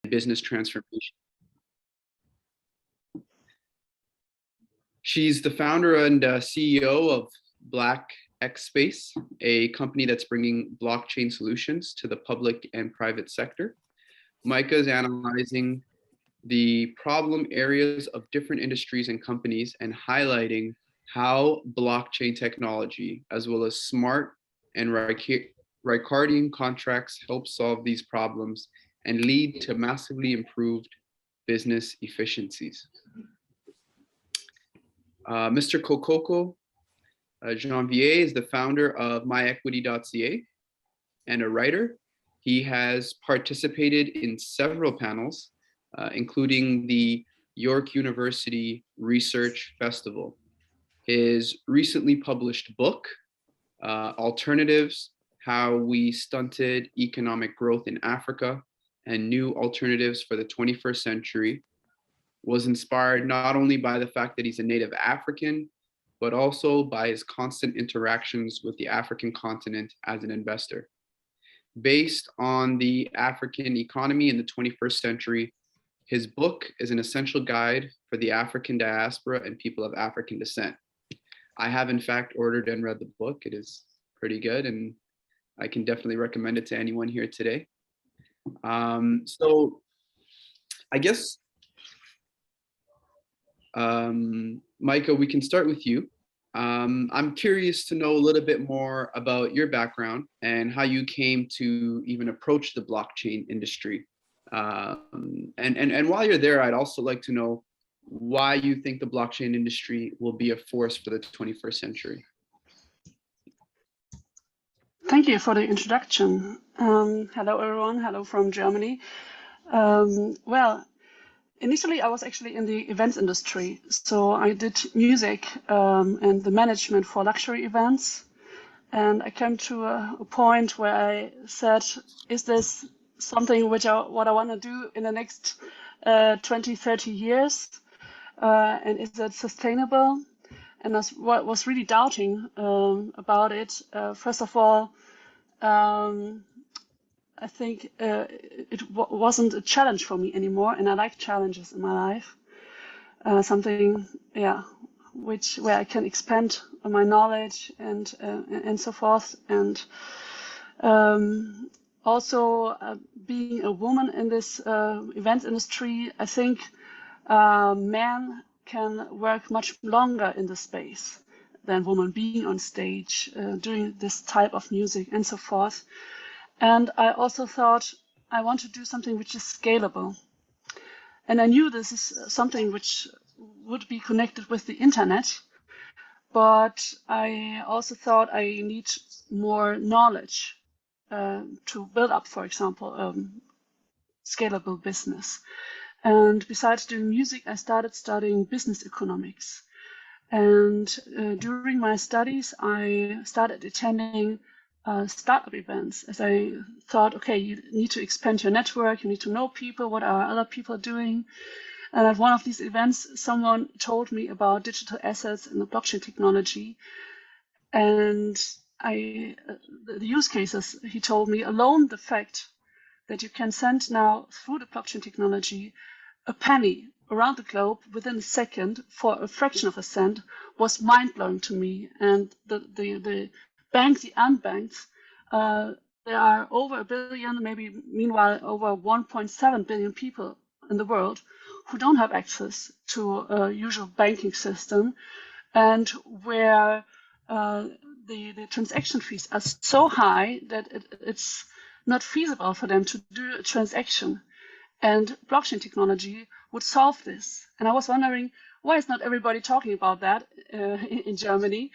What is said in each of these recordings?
business transformation. She's the founder and CEO of Black X Space, a company that's bringing blockchain solutions to the public and private sector. Meike is analyzing the problem areas of different industries and companies and highlighting how blockchain technology, as well as smart and Ricardian contracts, help solve these problems and lead to massively improved business efficiencies. Mr. Kokoko Janvier is the founder of myequity.ca and a writer. He has participated in several panels, including the York University Research Festival. His recently published book, Alternatives, How We Stunted Economic Growth in Africa and New Alternatives for the 21st Century, was inspired not only by the fact that he's a native African, but also by his constant interactions with the African continent as an investor. Based on the African economy in the 21st century, his book is an essential guide for the African diaspora and people of African descent. I have in fact ordered and read the book. It is pretty good, and I can definitely recommend it to anyone here today. So I guess, Meike, we can start with you. I'm curious to know a little bit more about your background and how you came to even approach the blockchain industry. And while you're there, I'd also like to know why you think the blockchain industry will be a force for the 21st century. Thank you for the introduction. Hello, everyone. Hello from Germany. Well, initially, I was actually in the events industry. So I did music and the management for luxury events. And I came to a point where I said, is this something what I want to do in the next 20, 30 years? And is it sustainable? And I was really doubting about it. First of all, I think it wasn't a challenge for me anymore, and I like challenges in my life. Something, where I can expand my knowledge and so forth. And also being a woman in this event industry, I think men can work much longer in the space than women being on stage, doing this type of music and so forth. And I also thought I want to do something which is scalable. And I knew this is something which would be connected with the internet, but I also thought I need more knowledge to build up, for example, scalable business. And besides doing music, I started studying business economics. And during my studies, I started attending startup events, as I thought, okay, you need to expand your network, you need to know people, what are other people doing. And at one of these events, someone told me about digital assets and the blockchain technology. And the use cases, he told me, alone the fact that you can send now through the blockchain technology a penny around the globe within a second for a fraction of a cent was mind-blowing to me. And the banks, the unbanked, there are over 1 billion, maybe meanwhile over 1.7 billion people in the world who don't have access to a usual banking system, and where the transaction fees are so high that it's not feasible for them to do a transaction. And blockchain technology would solve this. And I was wondering, why is not everybody talking about that in Germany?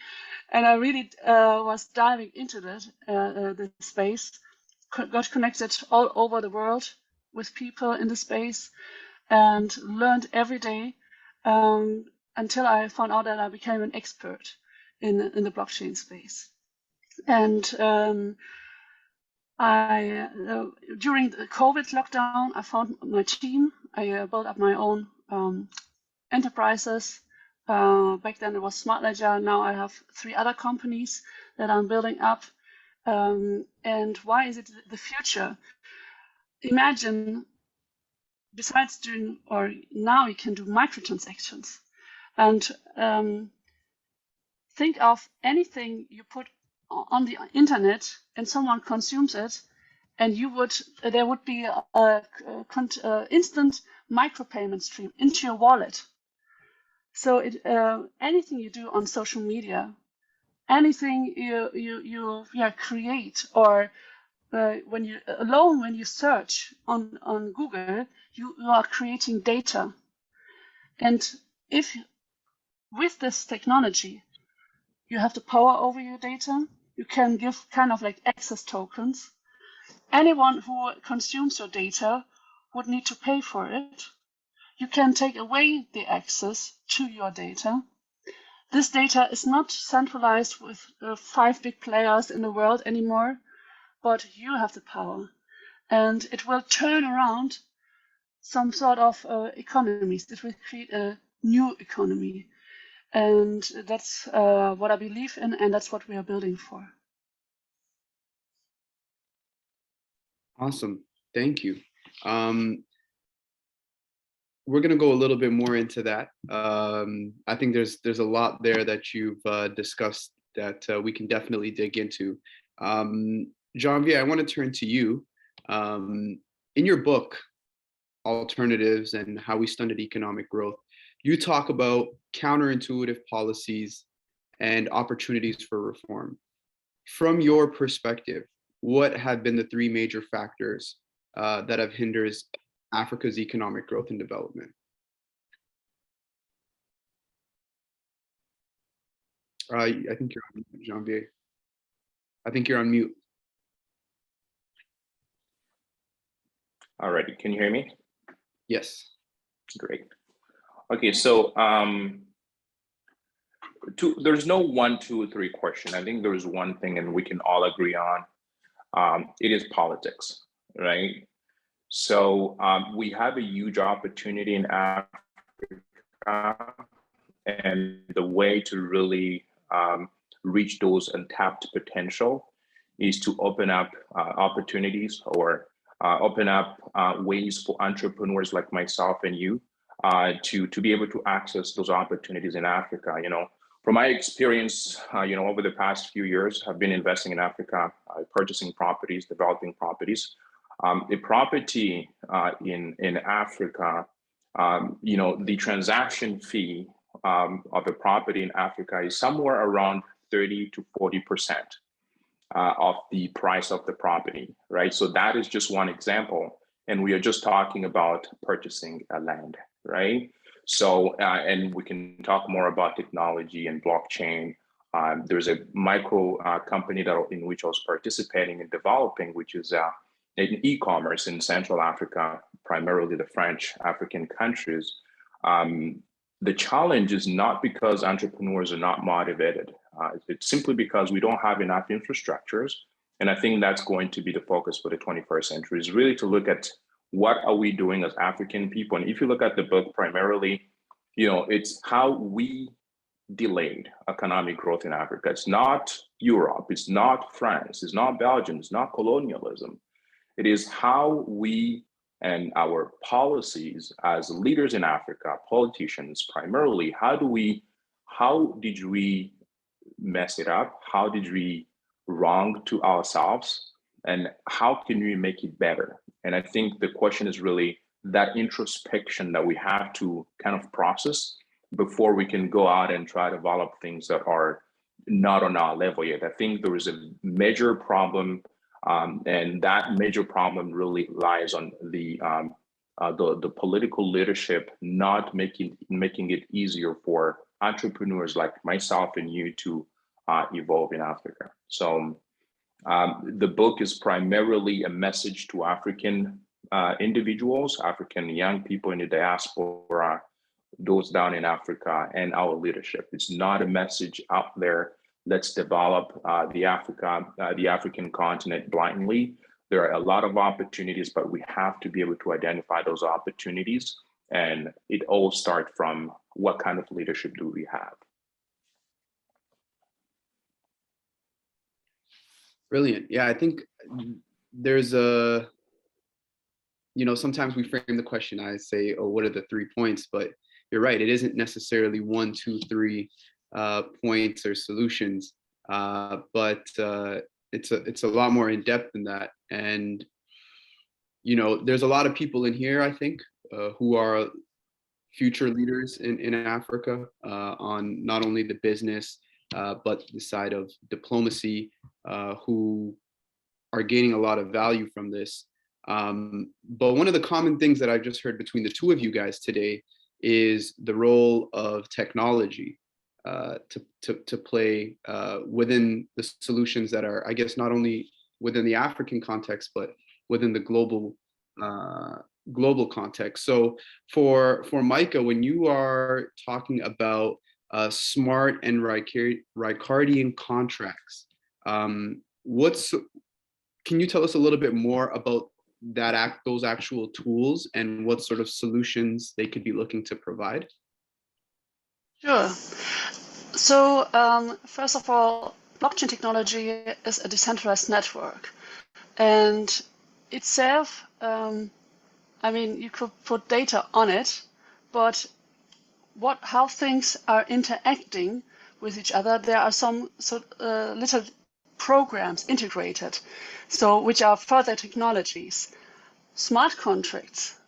And I really was diving into the space, got connected all over the world with people in the space, and learned every day until I found out that I became an expert in the blockchain space. And during the COVID lockdown, I found my team. I built up my own enterprises. Back then it was Smart Ledger. Now I have 3 other companies that I'm building up. And why is it the future? Imagine besides doing, or now you can do microtransactions, and think of anything you put on the internet and someone consumes it, and there would be a instant micropayment stream into your wallet. So anything you do on social media, anything you create, or when you search on Google, you are creating data. And if with this technology you have the power over your data, you can give kind of like access tokens. Anyone who consumes your data would need to pay for it. You can take away the access to your data. This data is not centralized with 5 big players in the world anymore, but you have the power. And it will turn around some sort of economies. It will create a new economy. And that's what I believe in, and that's what we are building for. Awesome. Thank you. We're going to go a little bit more into that. I think there's a lot there that you've discussed that we can definitely dig into. Janvier, I want to turn to you. In your book, Alternatives and How We Stunted Economic Growth, you talk about counterintuitive policies and opportunities for reform. From your perspective, what have been the 3 major factors that have hindered Africa's economic growth and development? I think you're on mute, Janvier. I think you're on mute. All right, can you hear me? Yes. Great. Okay, so there's no 1, 2, 3 question. I think there's one thing, and we can all agree on. It is politics, right? So we have a huge opportunity in Africa, and the way to really reach those untapped potential is to open up opportunities, or open up ways for entrepreneurs like myself and you to be able to access those opportunities in Africa. From my experience, over the past few years, I've been investing in Africa, purchasing properties, developing properties. A property in Africa, the transaction fee of a property in Africa is somewhere around 30 to 40% of the price of the property, right? So that is just one example. And we are just talking about purchasing a land, right? So, and we can talk more about technology and blockchain. There's a micro company in which I was participating in developing, which is in e-commerce in Central Africa, primarily the French African countries. The challenge is not because entrepreneurs are not motivated. It's simply because we don't have enough infrastructures. And I think that's going to be the focus for the 21st century, is really to look at what are we doing as African people. And if you look at the book primarily, it's how we delayed economic growth in Africa. It's not Europe, it's not France, it's not Belgium, it's not colonialism. It is how we and our policies as leaders in Africa, politicians primarily, how did we mess it up? How did we wrong to ourselves? And how can we make it better? And I think the question is really that introspection that we have to kind of process before we can go out and try to develop things that are not on our level yet. I think there is a major problem, and that major problem really lies on the political leadership not making it easier for entrepreneurs like myself and you to evolve in Africa. So the book is primarily a message to African individuals, African young people in the diaspora, those down in Africa, and our leadership. It's not a message out there, let's develop the African continent blindly. There are a lot of opportunities, but we have to be able to identify those opportunities. And it all starts from what kind of leadership do we have? Brilliant. Yeah, I think there's a sometimes we frame the question, I say, oh, what are the 3 points? But you're right, it isn't necessarily 1, 2, 3 points or solutions, but it's a lot more in depth than that. And there's a lot of people in here, I think, who are future leaders in Africa, on not only the business, but the side of diplomacy, who are gaining a lot of value from this. But one of the common things that I've just heard between the two of you guys today is the role of technology to play within the solutions that are, I guess, not only within the African context, but within the global context. So for Meike, when you are talking about smart and Ricardian contracts, can you tell us a little bit more about those actual tools and what sort of solutions they could be looking to provide? Sure. So first of all, blockchain technology is a decentralized network, and itself, you could put data on it, but how things are interacting with each other, there are some little programs integrated, which are further technologies. Smart contracts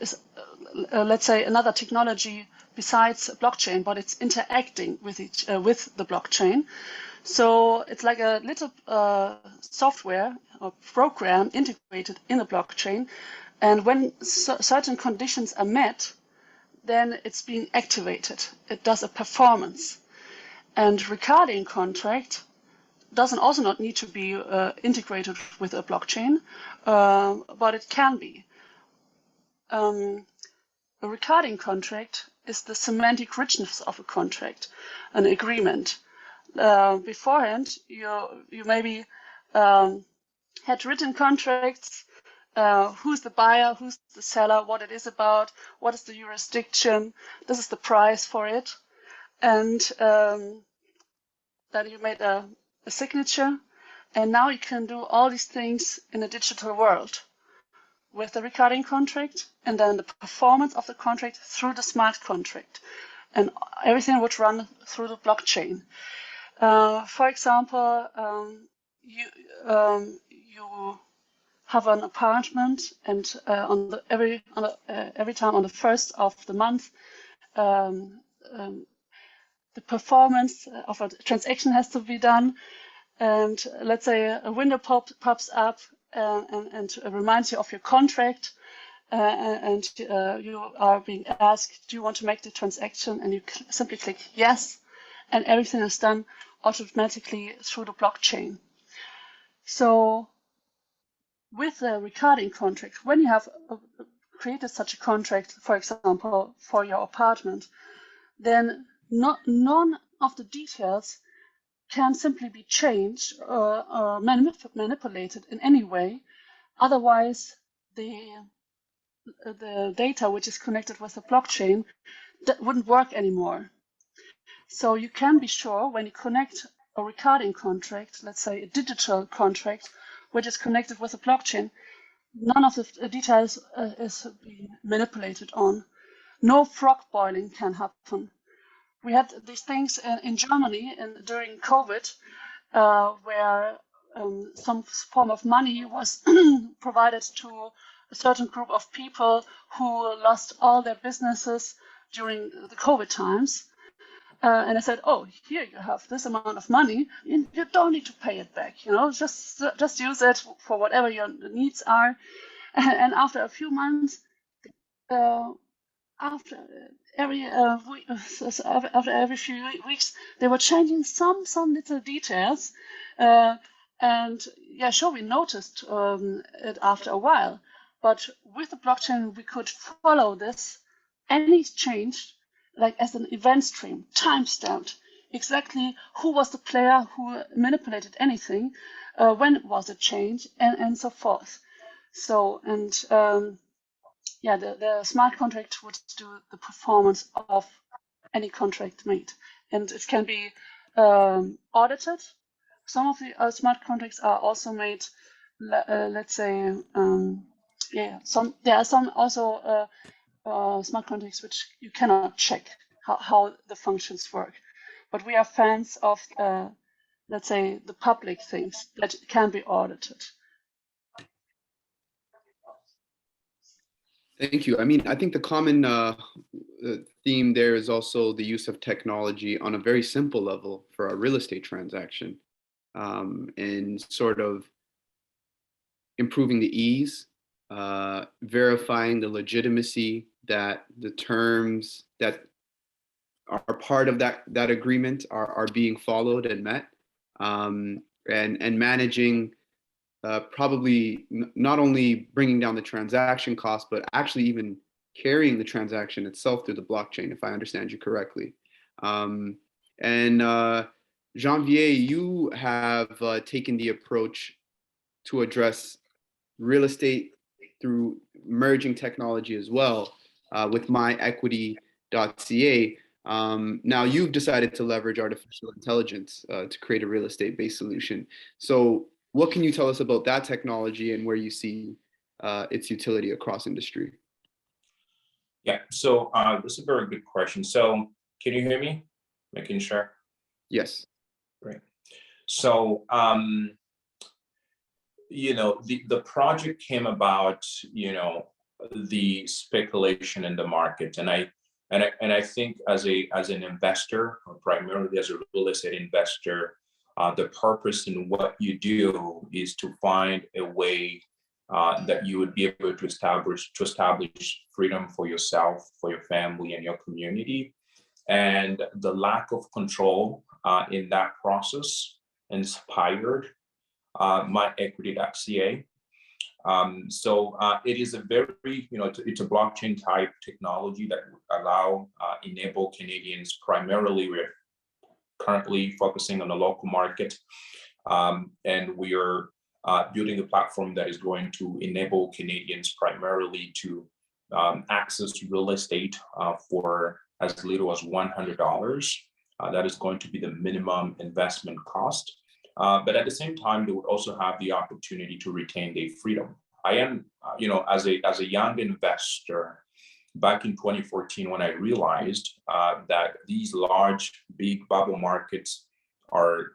is, let's say, another technology besides blockchain, but it's interacting with the blockchain. So it's like a little software or program integrated in the blockchain, and when certain conditions are met, then it's being activated. It does a performance. And Ricardian contract doesn't also not need to be integrated with a blockchain, but it can be. A Ricardian contract is the semantic richness of a contract, an agreement. Beforehand, you maybe had written contracts, who's the buyer, who's the seller, what it is about, what is the jurisdiction, this is the price for it, and then you made a signature, and now you can do all these things in a digital world with the Ricardian contract, and then the performance of the contract through the smart contract, and everything would run through the blockchain. For example, you have an apartment, and every time on the first of the month, the performance of a transaction has to be done, and let's say a window pops up and reminds you of your contract, and you are being asked, do you want to make the transaction? And you simply click yes, and everything is done automatically through the blockchain. So with the Ricardian contract, when you have created such a contract, for example, for your apartment, then none of the details can simply be changed or manipulated in any way. Otherwise, the data which is connected with the blockchain that wouldn't work anymore. So you can be sure when you connect a Ricardian contract, let's say a digital contract, which is connected with a blockchain, none of the details is being manipulated on. No frog boiling can happen. We had these things in Germany during COVID, where some form of money was provided to a certain group of people who lost all their businesses during the COVID times. And I said, oh, here you have this amount of money. You don't need to pay it back. Just use it for whatever your needs are. And after a few months, after every few weeks, they were changing some little details, and yeah, sure, we noticed it after a while, but with the blockchain we could follow this, any change, like as an event stream, timestamped exactly who was the player who manipulated anything, when was it changed, and so forth. So, and yeah, the smart contract would do the performance of any contract made, and it can be audited. Some of the smart contracts are also made, let's say, Yeah, there are some also smart contracts which you cannot check how the functions work, but we are fans of let's say the public things that can be audited. Thank you. I mean, I think the common theme there is also the use of technology on a very simple level for a real estate transaction, and sort of improving the ease, verifying the legitimacy that the terms that are part of that agreement are being followed and met, and managing probably not only bringing down the transaction cost, but actually even carrying the transaction itself through the blockchain, if I understand you correctly. And Janvier, you have taken the approach to address real estate through merging technology as well, with myequity.ca. Now you've decided to leverage artificial intelligence to create a real estate-based solution. So what can you tell us about that technology and where you see its utility across industry? Yeah, so this is a very good question. So can you hear me? Making sure. Yes. Great. So the project came about, the speculation in the market, and I think as an investor, or primarily as a real estate investor, the purpose in what you do is to find a way that you would be able to establish freedom for yourself, for your family, and your community. And the lack of control in that process inspired myequity.ca. So it is a very, it's a blockchain type technology that would enable Canadians. Primarily, we're currently focusing on the local market, and we are building a platform that is going to enable Canadians primarily to access real estate for as little as $100. That is going to be the minimum investment cost. But at the same time, they would also have the opportunity to retain their freedom. I am, as a young investor, back in 2014, when I realized that these large, big bubble markets are,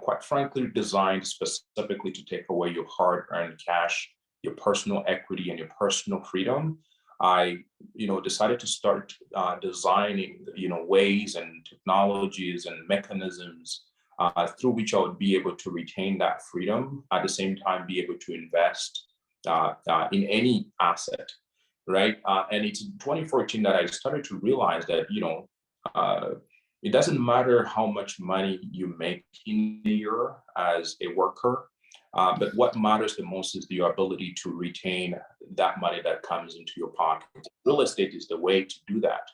quite frankly, designed specifically to take away your hard-earned cash, your personal equity, and your personal freedom, I, decided to start designing, ways and technologies and mechanisms through which I would be able to retain that freedom, at the same time be able to invest in any asset, right? And it's in 2014 that I started to realize that, it doesn't matter how much money you make in a year as a worker, but what matters the most is your ability to retain that money that comes into your pocket. Real estate is the way to do that.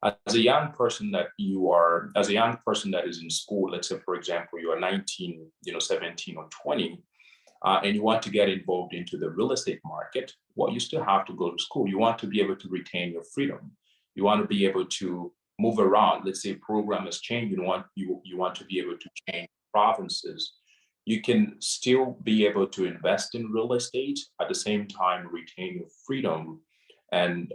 As a young person that is in school, let's say, for example, you are 19, 17 or 20, and you want to get involved into the real estate market, well, you still have to go to school. You want to be able to retain your freedom. You want to be able to move around. Let's say program has changed. You want to be able to change provinces. You can still be able to invest in real estate, at the same time retain your freedom, and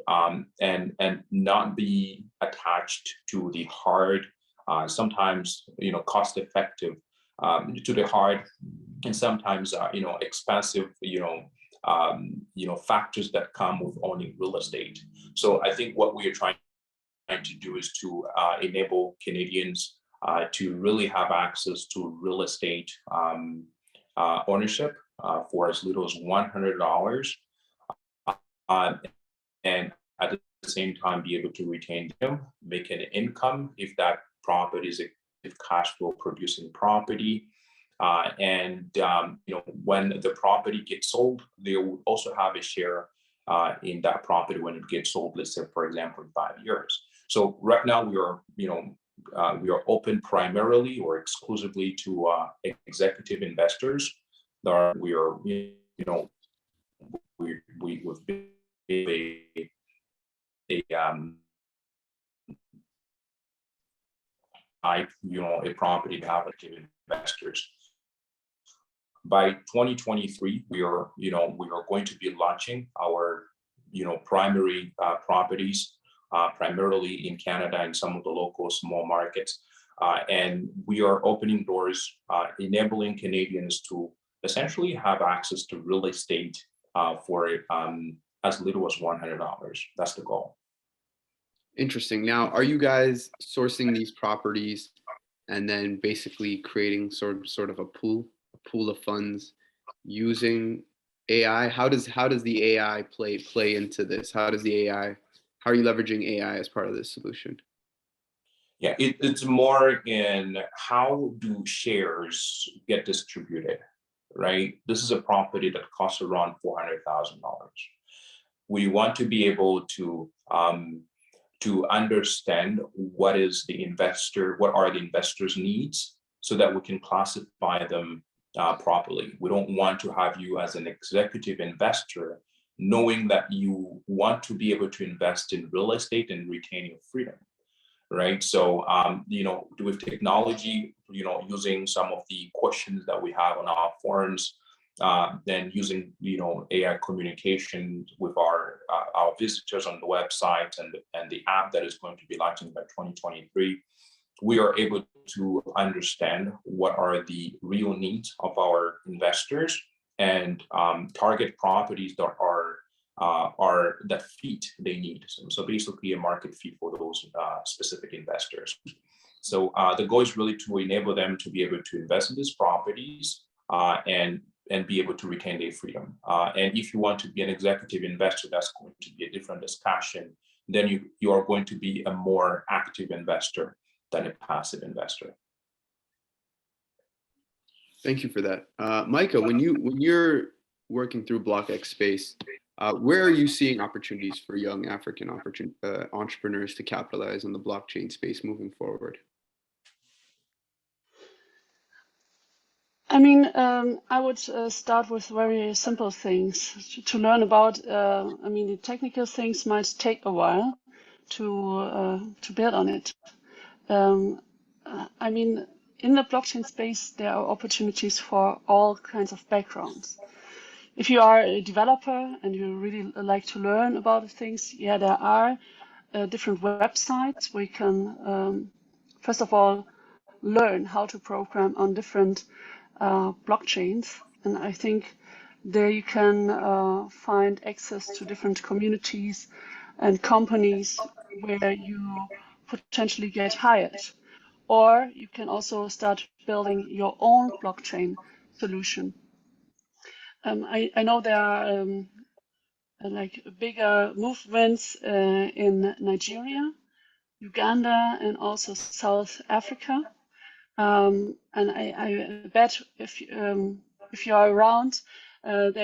not be attached to the hard, sometimes cost effective, to the hard and sometimes expensive factors that come with owning real estate. So I think what we are trying to do is to enable Canadians to really have access to real estate ownership for as little as $100, and at the same time be able to retain them, make an income if that property is a cash flow producing property. And when the property gets sold, they will also have a share in that property when it gets sold, let's say, for example, in 5 years. So right now we are open primarily or exclusively to executive investors. We've been a property to have investors. By 2023, we are going to be launching our primary properties, primarily in Canada and some of the local small markets. And we are opening doors, enabling Canadians to essentially have access to real estate for as little as $100. That's the goal. Interesting. Now, are you guys sourcing these properties and then basically creating sort of a pool of funds using AI? How does the AI play into this? How are you leveraging AI as part of this solution? Yeah, it's more in how do shares get distributed, right? This is a property that costs around $400,000. We want to be able to understand what are the investors' needs, so that we can classify them properly. We don't want to have you as an executive investor knowing that you want to be able to invest in real estate and retain your freedom, right? So, with technology, using some of the questions that we have on our forums, then using AI communication with our visitors on the website and the app that is going to be launching by 2023, we are able to understand what are the real needs of our investors and target properties that that fit they need. So basically a market fit for those specific investors. So the goal is really to enable them to be able to invest in these properties and be able to retain their freedom. And if you want to be an executive investor, that's going to be a different discussion. Then you are going to be a more active investor than a passive investor. Thank you for that. Meike, when you're working through BlockX Space, where are you seeing opportunities for young African entrepreneurs to capitalize on the blockchain space moving forward? I mean, I would start with very simple things to learn about. I mean, the technical things might take a while to build on it. I mean, in the blockchain space, there are opportunities for all kinds of backgrounds. If you are a developer and you really like to learn about things, yeah, there are different websites where you can, first of all, learn how to program on different blockchains. And I think there you can find access to different communities and companies where you potentially get hired. Or you can also start building your own blockchain solution. I know there are like bigger movements in Nigeria, Uganda, and also South Africa. And I bet if you are around, you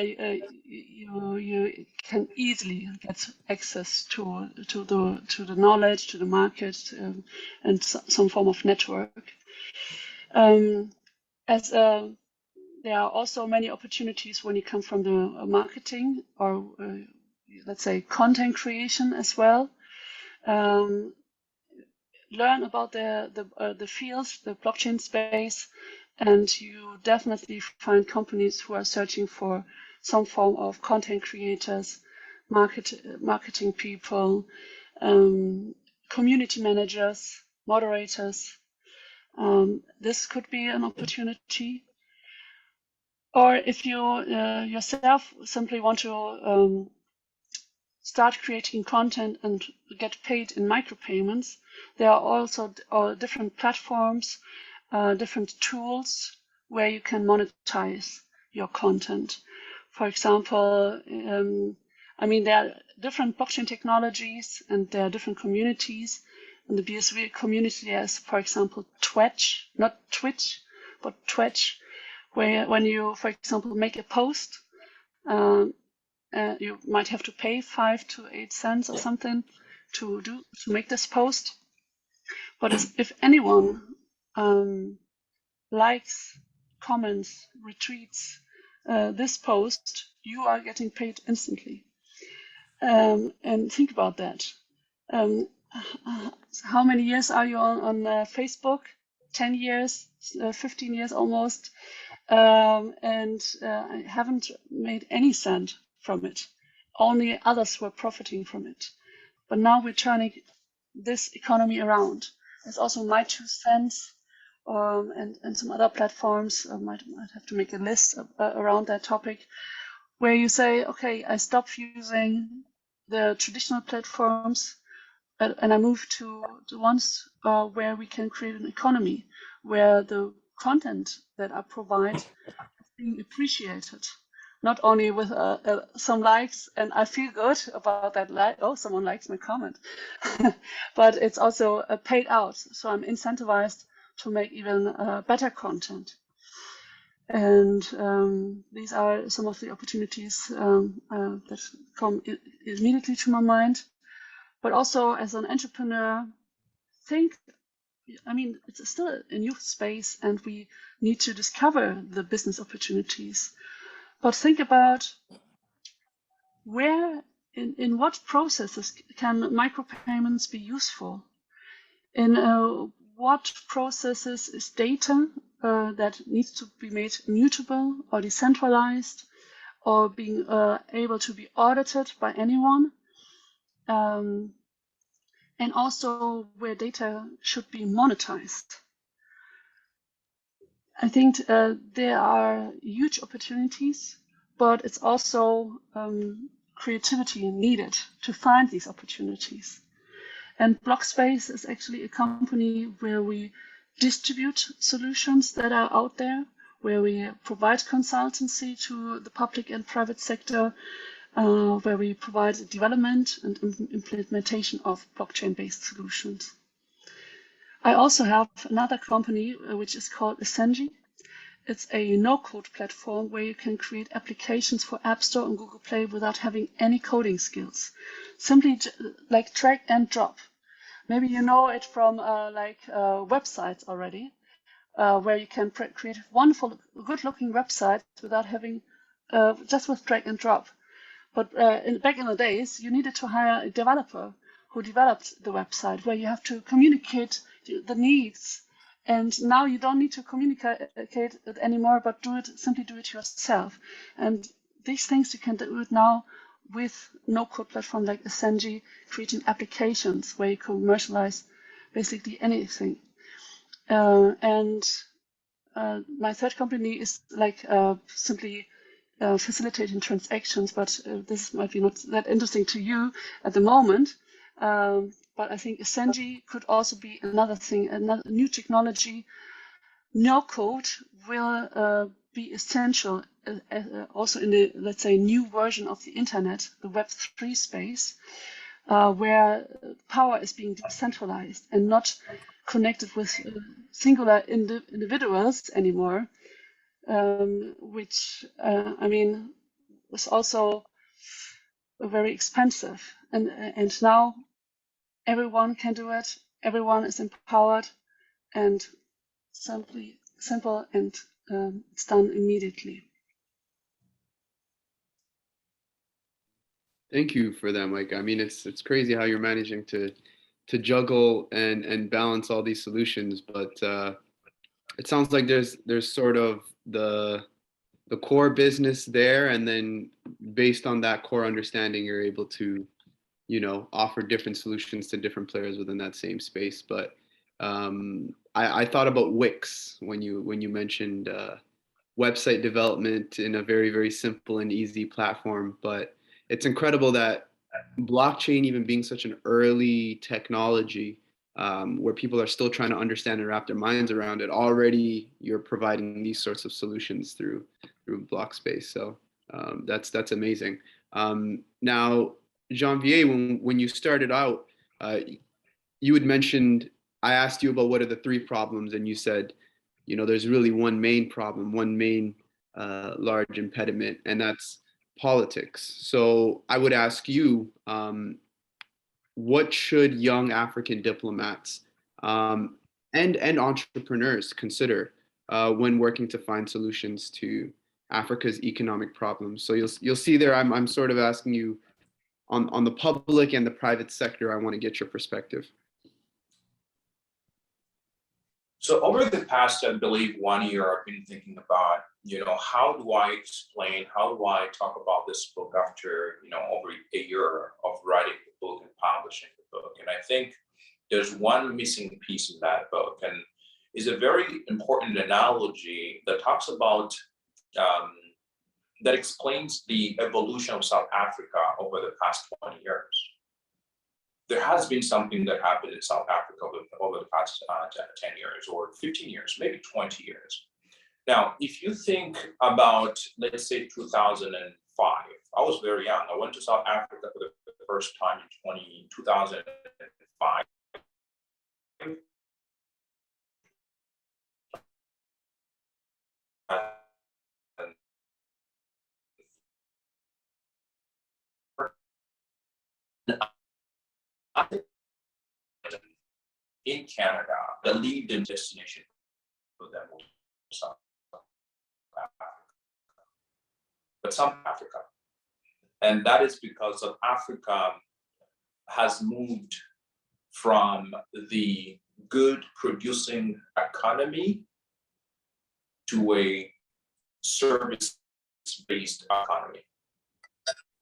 can easily get access to the knowledge, to the market, and some form of network. There are also many opportunities when you come from the marketing or let's say content creation as well. Learn about the fields, the blockchain space, and you definitely find companies who are searching for some form of content creators, marketing people, community managers, moderators. This could be an opportunity. Or if you yourself simply want to start creating content and get paid in micropayments, there are also different platforms, different tools where you can monetize your content. For example, I mean, there are different blockchain technologies and there are different communities. In the BSV community, there's, for example, Twitch, not Twitch, but Twitch, where when you, for example, make a post, you might have to pay 5 to 8 cents or something to make this post. But if anyone likes, comments, retweets this post, you are getting paid instantly. And think about that. How many years are you on Facebook? 10 years, 15 years almost. and I haven't made any cent from it. Only others were profiting from it. But now we're turning this economy around. There's also My 2 Cents, and some other platforms. Might have to make a list around that topic, where you say, okay, I stop using the traditional platforms and I move to the ones where we can create an economy, where the content that I provide is being appreciated, not only with some likes, and I feel good about that like, oh, someone likes my comment, but it's also paid out. So I'm incentivized to make even better content. And these are some of the opportunities that come immediately to my mind. But also as an entrepreneur, it's still a new space and we need to discover the business opportunities. But think about where, in what processes can micropayments be useful? In what processes is data that needs to be made immutable or decentralized or being able to be audited by anyone? And also where data should be monetized. I think there are huge opportunities, but it's also creativity needed to find these opportunities. And Blockspace is actually a company where we distribute solutions that are out there, where we provide consultancy to the public and private sector, where we provide development and implementation of blockchain-based solutions. I also have another company which is called Essenji. It's a no-code platform where you can create applications for App Store and Google Play without having any coding skills. Simply like drag and drop. Maybe you know it from websites already, where you can create wonderful, good-looking websites without having, just with drag and drop. But back in the days, you needed to hire a developer who developed the website, where you have to communicate the needs. And now you don't need to communicate it anymore, but simply do it yourself. And these things you can do it now with no-code platform like Essenji, creating applications where you commercialize basically anything. My third company is like simply facilitating transactions, but this might be not that interesting to you at the moment. But I think Essenji could also be another thing, another new technology. No code will be essential also in the, let's say, new version of the internet, the Web3 space, where power is being decentralized and not connected with singular individuals anymore, which was also very expensive. And now everyone can do it. Everyone is empowered, and simple, and it's done immediately. Thank you for that, Mike. I mean, it's crazy how you're managing to juggle and balance all these solutions, but it sounds like there's sort of the core business there, and then based on that core understanding, you're able to, offer different solutions to different players within that same space. But I thought about Wix when you mentioned website development in a very, very simple and easy platform. But it's incredible that blockchain, even being such an early technology, where people are still trying to understand and wrap their minds around it, already you're providing these sorts of solutions through Blockspace. So that's amazing. Now, Janvier, when you started out, you had mentioned, I asked you about what are the 3 problems, and you said, there's really one main problem, one main large impediment, and that's politics. So I would ask you, what should young African diplomats and entrepreneurs consider when working to find solutions to Africa's economic problems? So you'll see there, I'm sort of asking you on the public and the private sector. I want to get your perspective. So over the past, I believe, 1 year, I've been thinking about, how do I explain, how do I talk about this book after, over a year of writing the book and publishing the book. And I think there's one missing piece in that book, and is a very important analogy that talks about, that explains the evolution of South Africa over the past 20 years. There has been something that happened in South Africa over the past 10 years or 15 years, maybe 20 years. Now, if you think about, let's say 2005, I was very young. I went to South Africa for the first time in 2005. In Canada, the lead-in destination for them was South Africa, but South Africa. And that is because South Africa has moved from the good producing economy to a service-based economy.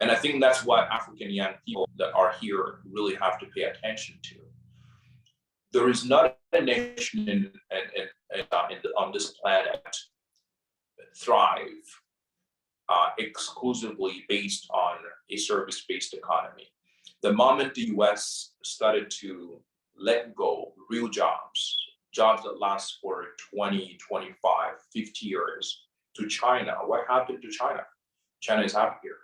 And I think that's what African young people that are here really have to pay attention to. There is not a nation on this planet that thrive exclusively based on a service-based economy. The moment the US started to let go real jobs that last for 20, 25, 50 years to China, what happened to China? China is happier.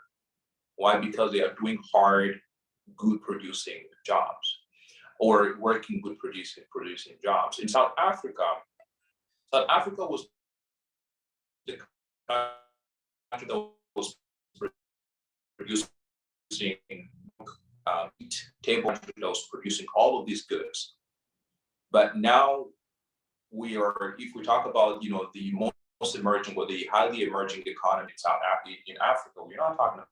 Why? Because they are doing hard, good producing jobs, or working good producing jobs. In South Africa was the country that was producing meat, table entrepreneurs producing all of these goods. But now if we talk about the most emerging or the highly emerging economy in Africa, we're not talking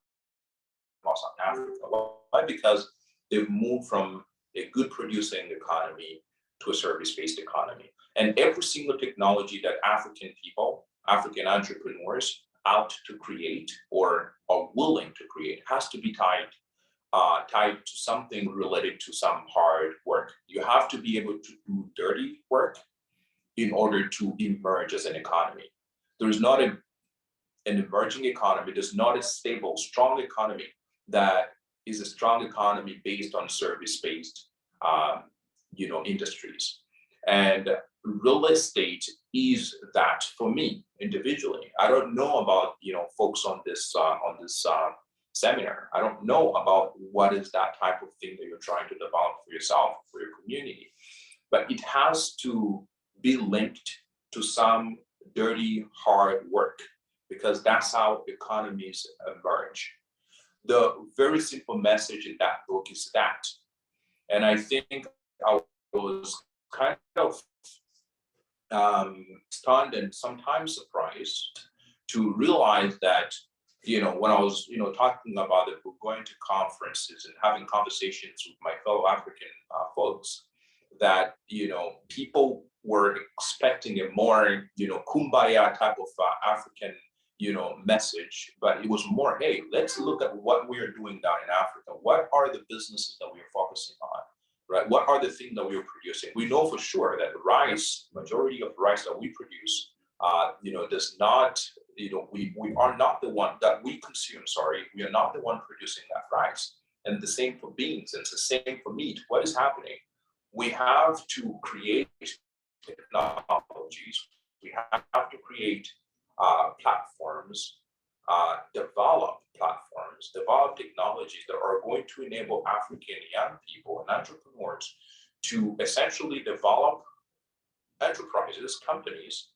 about South Africa. Why? Because they've moved from a good producing economy to a service-based economy. And every single technology that African people, African entrepreneurs out to create or are willing to create has to be tied to something related to some hard work. You have to be able to do dirty work in order to emerge as an economy. There is not an emerging economy, there's not a stable, strong economy that is a strong economy based on service-based, industries. And real estate is that for me individually. I don't know about folks on this seminar. I don't know about what is that type of thing that you're trying to develop for yourself, for your community, but it has to be linked to some dirty, hard work, because that's how economies emerge. The very simple message in that book is that. And I think I was kind of stunned and sometimes surprised to realize that, when I was, talking about it, going to conferences and having conversations with my fellow African folks, that, people were expecting a more, kumbaya type of African, message, but it was more, hey, let's look at what we are doing down in Africa. What are the businesses that we are focusing on, right? What are the things that we are producing? We know for sure that rice, majority of rice that we produce, does not, we are not the one that we consume, we are not the one producing that rice. And the same for beans, and it's the same for meat. What is happening? We have to create technologies. We have to create platforms, develop technologies that are going to enable African young people and entrepreneurs to essentially develop enterprises, companies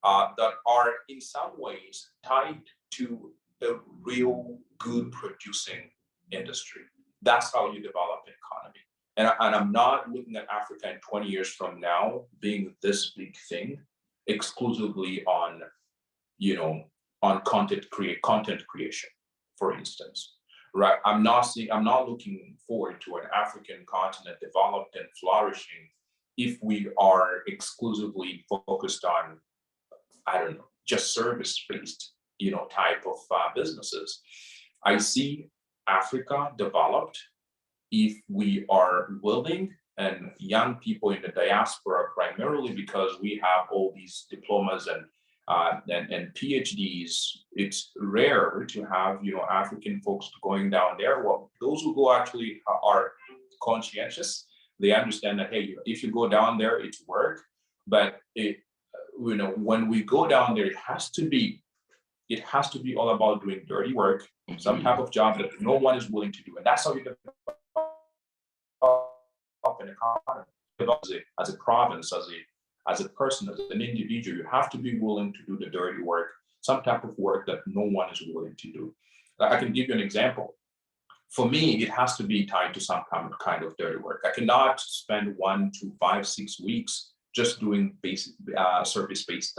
that are in some ways tied to a real good producing industry. That's how you develop an economy. And I'm not looking at Africa in 20 years from now being this big thing exclusively on, on content creation, for instance, right? I'm not looking forward to an African continent developed and flourishing if we are exclusively focused on, I don't know, just service-based, type of businesses. I see Africa developed if we are willing, and young people in the diaspora primarily, because we have all these diplomas and PhDs. It's rare to have African folks going down there. Well, those who go actually are conscientious. They understand that, hey, if you go down there, it's work, but when we go down there, it has to be all about doing dirty work, some type of job that no one is willing to do, and that's how you develop an economy. As a province, as a person, as an individual, you have to be willing to do the dirty work, some type of work that no one is willing to do. I can give you an example. For me, it has to be tied to some kind of dirty work. I cannot spend 1 to 5, 6 weeks just doing basic service-based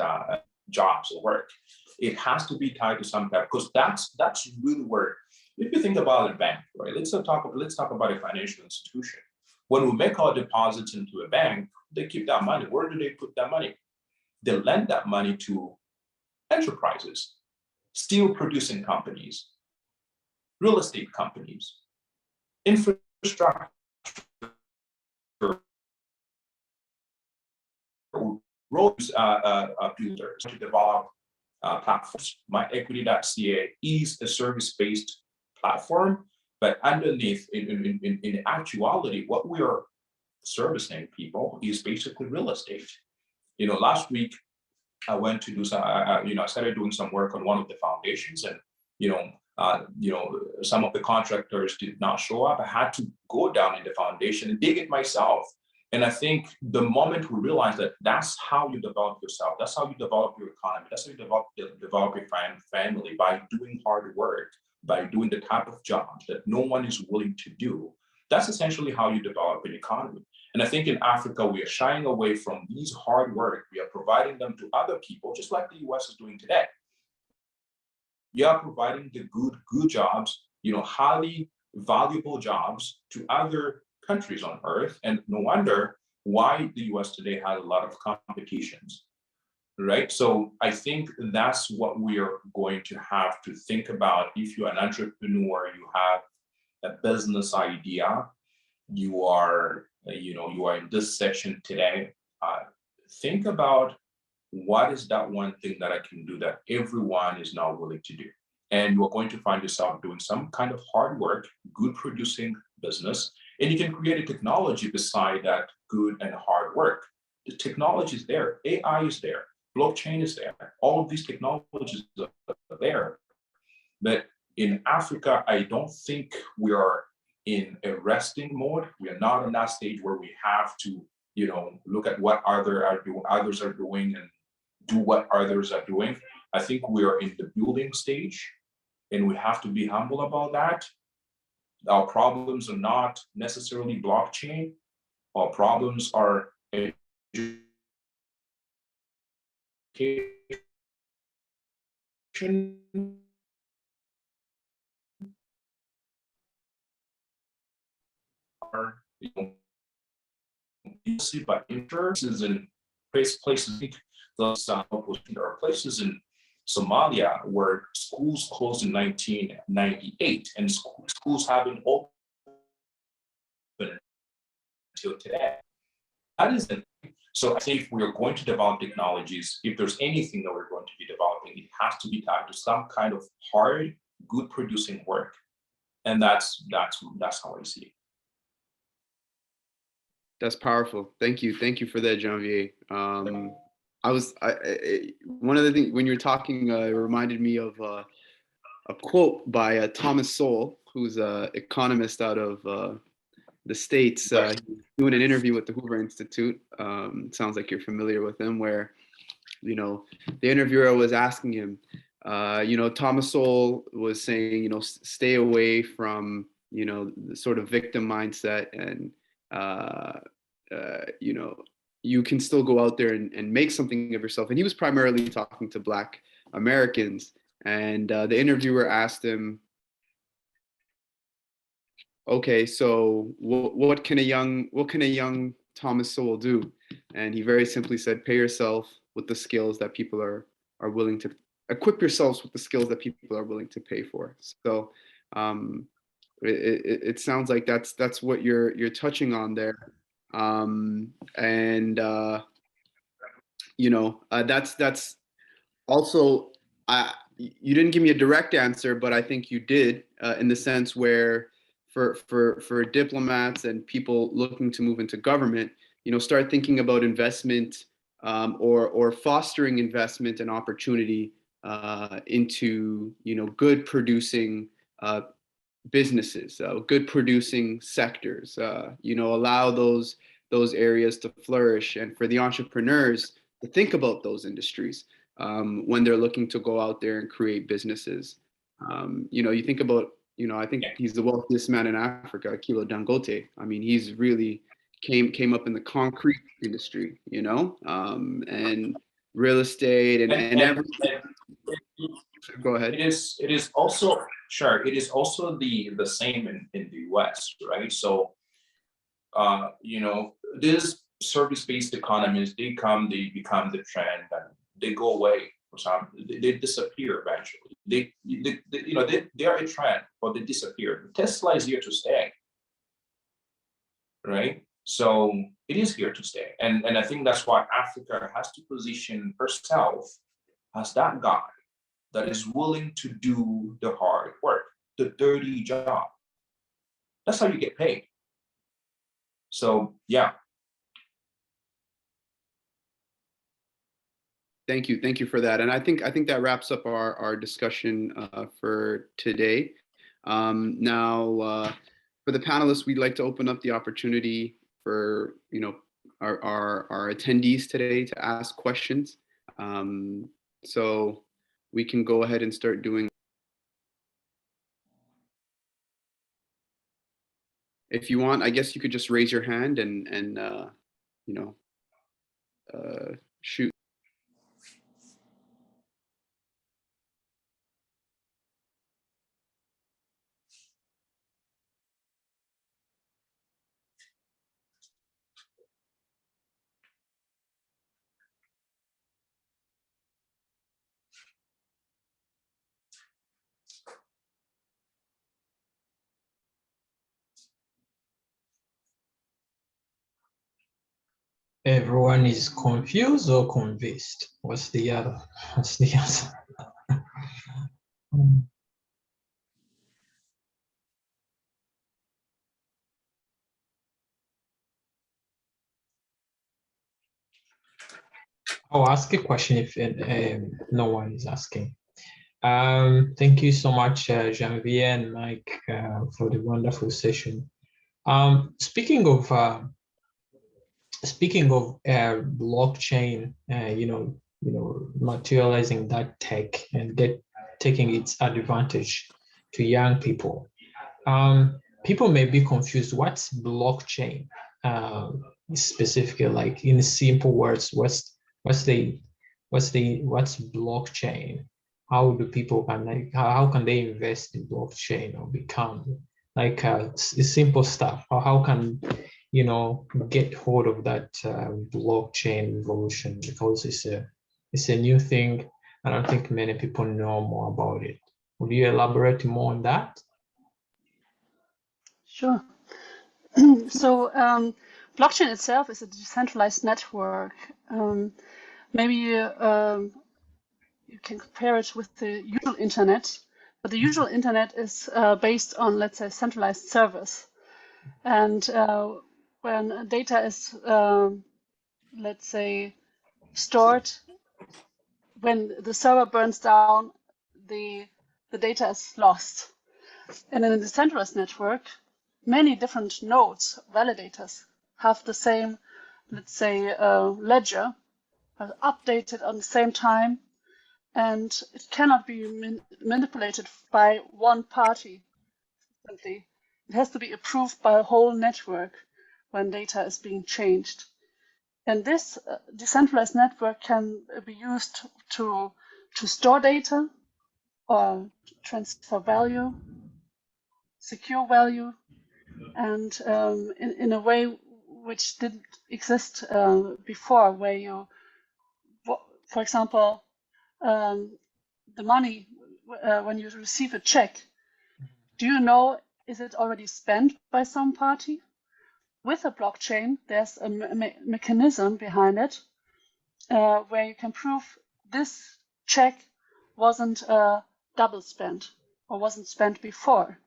jobs or work. It has to be tied to some type, because that's really where, if you think about a bank, right? Let's talk about a financial institution. When we make our deposits into a bank, they keep that money. Where do they put that money? They lend that money to enterprises, steel producing companies, real estate companies, infrastructure, roads builders to develop platforms. MyEquity.ca is a service-based platform, but underneath, in actuality, what we are servicing people is basically real estate. Last week I went to do some, I started doing some work on one of the foundations, and some of the contractors did not show up. I had to go down in the foundation and dig it myself. And I think the moment we realize that that's how you develop yourself, that's how you develop your economy, that's how you develop your family, by doing hard work, by doing the type of jobs that no one is willing to do. That's essentially how you develop an economy. And I think in Africa, we are shying away from these hard work. We are providing them to other people, just like the US is doing today. You are providing the good jobs, highly valuable jobs to other countries on earth. And no wonder why the US today has a lot of competitions, right? So I think that's what we are going to have to think about. If you're an entrepreneur, you have a business idea, you are in this section today, think about, what is that one thing that I can do that everyone is not willing to do? And you're going to find yourself doing some kind of hard work, good producing business, and you can create a technology beside that good and hard work. The technology is there, AI is there, blockchain is there, all of these technologies are there. But in Africa, I don't think we are in a resting mode. We are not in that stage where we have to, look at what others are doing and do what others are doing. I think we are in the building stage, and we have to be humble about that. Our problems are not necessarily blockchain. Our problems are education, are, but places in places, there are places in Somalia where schools closed in 1998, and schools haven't opened until today. That is it. So I think if we are going to develop technologies, if there's anything that we're going to be developing, it has to be tied to some kind of hard, good producing work. And that's how I see it. That's powerful. Thank you for that, Janvier. One of the things when you were talking, it reminded me of a quote by Thomas Sowell, who's an economist out of the States, doing an interview with the Hoover Institute. Sounds like you're familiar with him, where, the interviewer was asking him, Thomas Sowell was saying, stay away from, the sort of victim mindset, and, you can still go out there and make something of yourself. And he was primarily talking to Black Americans. And the interviewer asked him, okay, so what can a young Thomas Sowell do? And he very simply said, pay yourself with the skills that people are willing to, equip yourselves with the skills that people are willing to pay for. So it sounds like that's what you're touching on there. And that's also, you didn't give me a direct answer, but I think you did, in the sense where for diplomats and people looking to move into government, start thinking about investment, or fostering investment and opportunity into good producing businesses, good producing sectors. Allow those areas to flourish, and for the entrepreneurs to think about those industries when they're looking to go out there and create businesses. You think about, I think he's the wealthiest man in Africa, Kilo Dangote. I mean, he's really came up in the concrete industry, and real estate and everything. Go ahead. It is also sure. It is also the same in the US, right? So these service-based economies, they become the trend, and they go away for some. They disappear eventually. They are a trend, but they disappear. Tesla is here to stay, right? So it is here to stay, and I think that's why Africa has to position herself as that guy that is willing to do the hard work, the dirty job. That's how you get paid. So yeah. Thank you for that, and I think that wraps up our discussion for today. Now, for the panelists, we'd like to open up the opportunity for our attendees today to ask questions. So we can go ahead and start doing. If you want, I guess you could just raise your hand and shoot. Everyone is confused or convinced? What's the answer? I'll ask a question if no one is asking. Thank you so much, Janvier and Mike, for the wonderful session. Speaking of blockchain, materializing that tech and taking its advantage to young people. People may be confused. What's blockchain? Specifically, like in simple words, what's blockchain? How do people how can they invest in blockchain or become like simple stuff? Or how can get hold of that blockchain revolution, because it's a new thing. I don't think many people know more about it. Would you elaborate more on that? Sure. So blockchain itself is a decentralized network. Maybe you can compare it with the usual internet, but the usual internet is based on, let's say, centralized servers. And when data is, let's say, stored, when the server burns down, the data is lost. And in a decentralized network, many different nodes, validators, have the same, let's say, ledger, updated at the same time, and it cannot be manipulated by one party. It has to be approved by a whole network when data is being changed. And this decentralized network can be used to store data or transfer value, secure value, and in a way which didn't exist before, where you, for example, the money, when you receive a check, do you know, is it already spent by some party? With a blockchain, there's a mechanism behind it where you can prove this check wasn't double spent or wasn't spent before.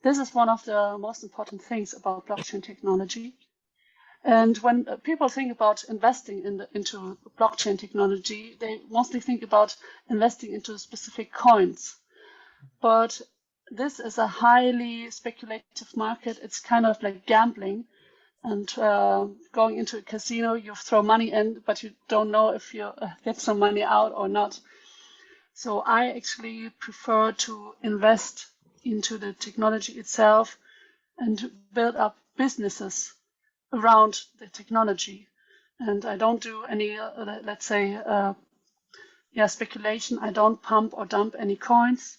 This is one of the most important things about blockchain technology. And when people think about investing into blockchain technology, they mostly think about investing into specific coins. But this is a highly speculative market. It's kind of like gambling and going into a casino. You throw money in, but you don't know if you get some money out or not. So I actually prefer to invest into the technology itself and build up businesses around the technology. And I don't do any, let's say, speculation. I don't pump or dump any coins.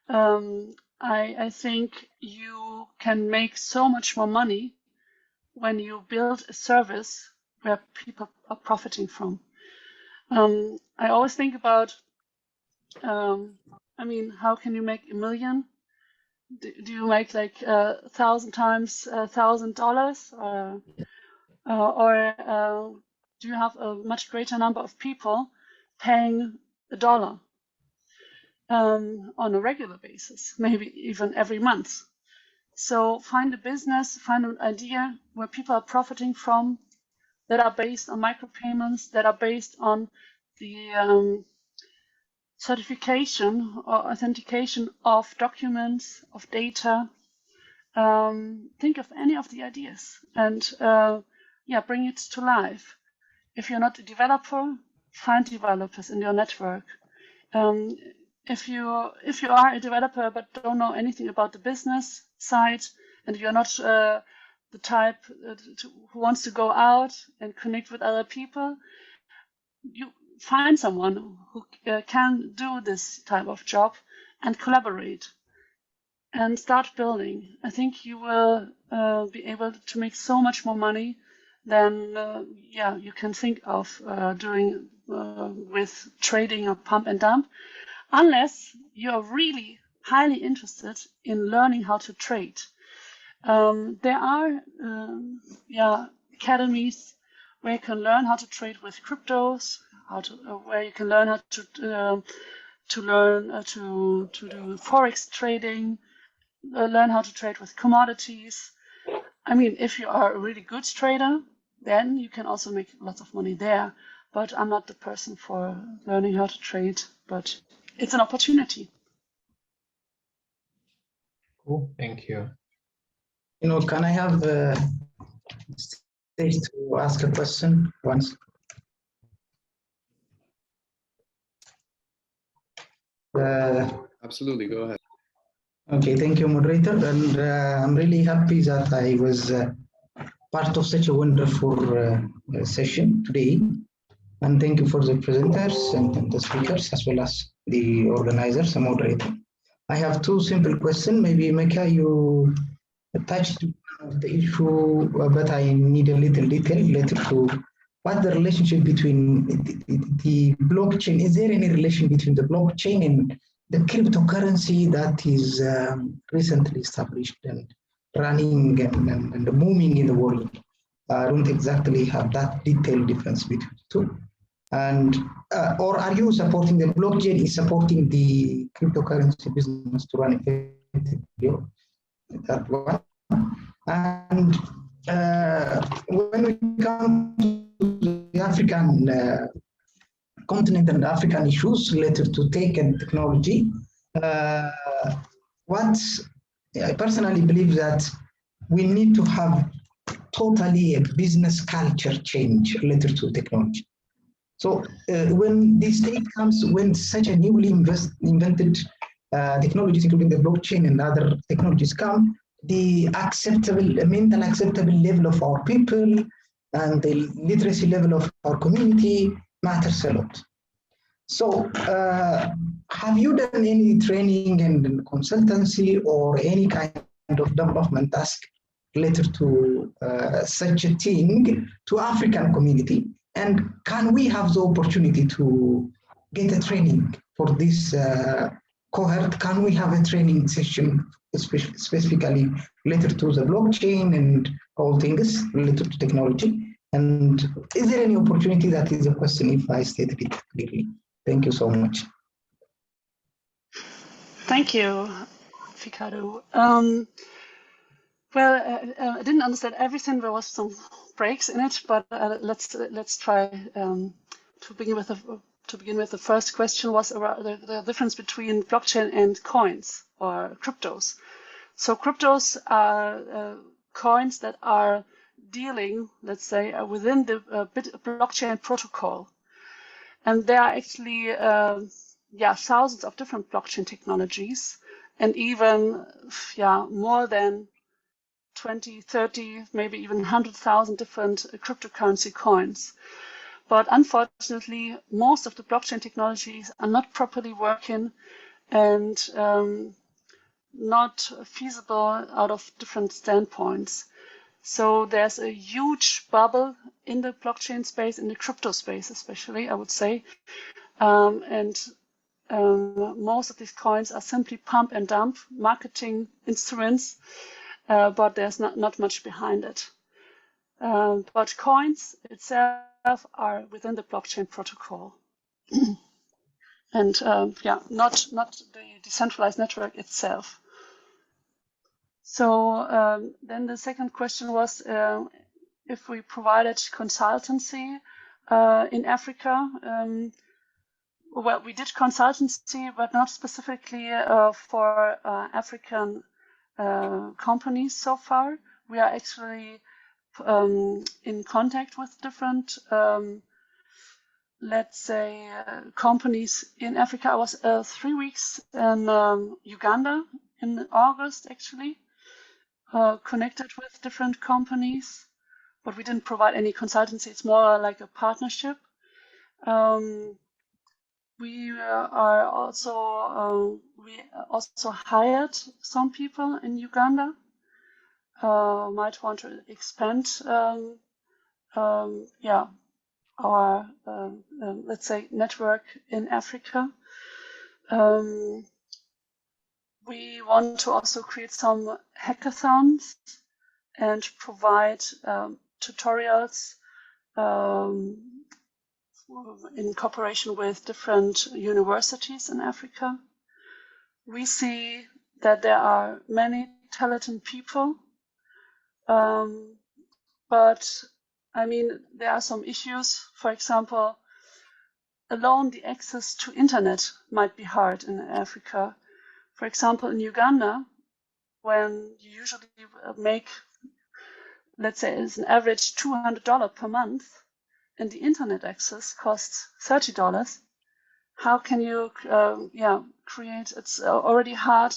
I think you can make so much more money when you build a service where people are profiting from. I always think about, how can you make $1 million? Do you make like 1,000 times $1,000, or do you have a much greater number of people paying $1 on a regular basis, maybe even every month? So find a business, find an idea where people are profiting from, that are based on micropayments, that are based on the certification or authentication of documents, of data. Think of any of the ideas and bring it to life. If you're not a developer, find developers in your network. If you are a developer but don't know anything about the business side, and you're not the type who wants to go out and connect with other people, you find someone who can do this type of job and collaborate and start building. I think you will be able to make so much more money than you can think of doing with trading or pump and dump, unless you're really highly interested in learning how to trade. There are academies where you can learn how to trade with cryptos, where you can learn how to do forex trading, learn how to trade with commodities. I mean, if you are a really good trader, then you can also make lots of money there. But I'm not the person for learning how to trade, but it's an opportunity. Cool, thank you. Can I have stage to ask a question once? Absolutely, go ahead. Okay, thank you, moderator. And I'm really happy that I was part of such a wonderful session today. And thank you for the presenters and the speakers, as well as the organizers and moderator. I have two simple questions. Maybe, Meike, you touched on the issue, but I need a little detail related to what the relationship between the blockchain. Is there any relation between the blockchain and the cryptocurrency that is recently established and running and booming in the world? I don't exactly have that detailed difference between the two. And or are you supporting the blockchain is supporting the cryptocurrency business to run effectively? That one. And when we come to the African continent and African issues related to tech and technology, I personally believe that we need to have totally a business culture change related to technology. So when this state comes, when such a newly invented technologies, including the blockchain and other technologies come, the mental acceptable level of our people and the literacy level of our community matters a lot. So have you done any training and consultancy or any kind of development task related to such a thing to African community? And can we have the opportunity to get a training for this cohort? Can we have a training session specifically related to the blockchain and all things related to technology? And is there any opportunity? That is a question if I stated it clearly. Thank you so much. Thank you, Fikadu. Well, I didn't understand everything. There was some breaks in it, but let's try to begin with the first question was about the difference between blockchain and coins or cryptos. So cryptos are coins that are dealing, let's say, within the blockchain protocol, and there are actually thousands of different blockchain technologies, and even more than 20, 30, maybe even 100,000 different cryptocurrency coins. But unfortunately, most of the blockchain technologies are not properly working and not feasible out of different standpoints. So there's a huge bubble in the blockchain space, in the crypto space especially, I would say. Most of these coins are simply pump and dump marketing instruments, but there's not much behind it. But coins itself are within the blockchain protocol. And not the decentralized network itself. So then the second question was if we provided consultancy in Africa. Well, we did consultancy, but not specifically for African companies so far. We are actually in contact with different, let's say, companies in Africa. I was 3 weeks in Uganda in August, actually, connected with different companies, but we didn't provide any consultancy. It's more like a partnership. We also hired some people in Uganda. Might want to expand, our let's say network in Africa. We want to also create some hackathons and provide tutorials in cooperation with different universities in Africa. We see that there are many talented people, but I mean, there are some issues. For example, alone the access to internet might be hard in Africa. For example, in Uganda, when you usually make, let's say, it's an average $200 per month, and the internet access costs $30, how can you, create? It's already hard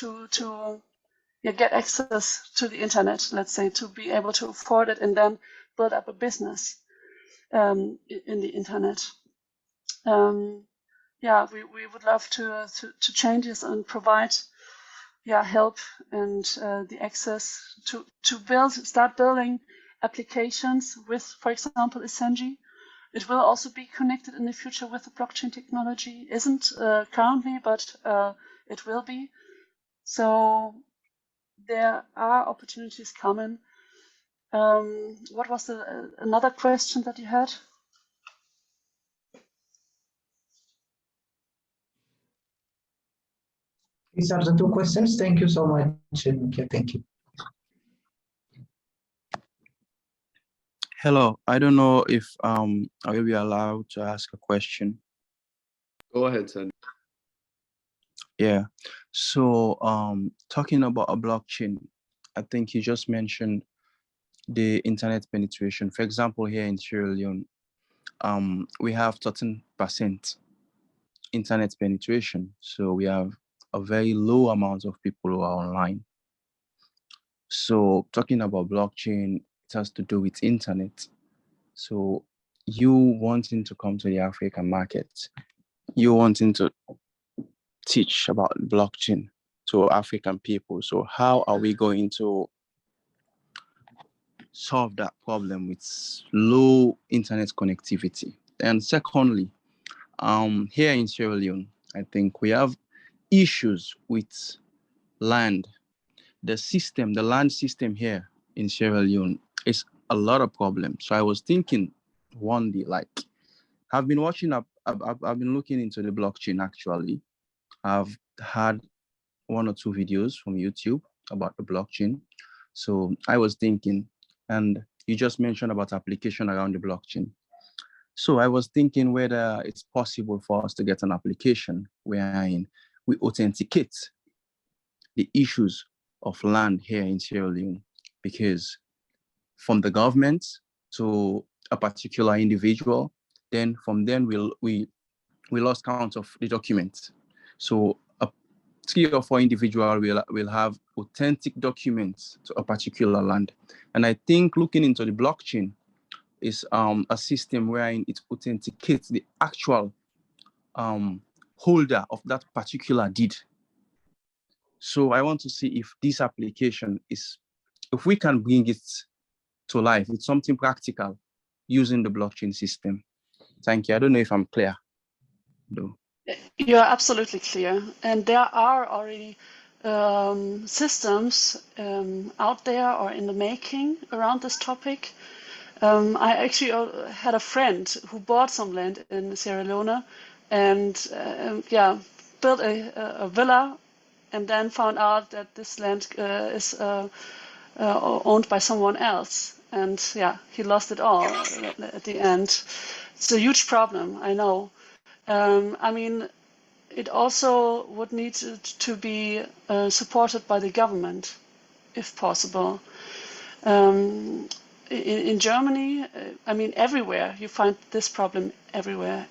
to get access to the internet, let's say, to be able to afford it and then build up a business in the internet. We would love to change this and provide help and the access to start building applications with, for example, Essenji. It will also be connected in the future with the blockchain technology. Isn't currently, but it will be. So there are opportunities coming. What was another question that you had? These are the two questions. Thank you so much. Thank you. Hello, I don't know if I will be allowed to ask a question. Go ahead, son. Yeah. So talking about a blockchain, I think you just mentioned the internet penetration. For example, here in Sierra Leone, we have 13% internet penetration. So we have a very low amount of people who are online. So talking about blockchain, it has to do with internet. So you wanting to come to the African market, you wanting to teach about blockchain to African people. So how are we going to solve that problem with low internet connectivity? And secondly, here in Sierra Leone, I think we have issues with land. The land system here in Sierra Leone is a lot of problems. So I was thinking one day, like, I've been I've been looking into the blockchain actually. I've had one or two videos from YouTube about the blockchain. So I was thinking, and you just mentioned about application around the blockchain. So I was thinking whether it's possible for us to get an application wherein we authenticate the issues of land here in Sierra Leone, because from the government to a particular individual, then from then we lost count of the documents. So 3 or 4 individuals will have authentic documents to a particular land. And I think looking into the blockchain is a system wherein it authenticates the actual holder of that particular deed. So I want to see if this application if we can bring it to life, it's something practical using the blockchain system. Thank you. I don't know if I'm clear, though. You're absolutely clear. And there are already systems out there or in the making around this topic. I actually had a friend who bought some land in Sierra Leone and built a villa, and then found out that this land is owned by someone else. And he lost it all at the end. It's a huge problem, I know. I mean, it also would need to be supported by the government, if possible. In Germany, I mean, everywhere, you find this problem everywhere,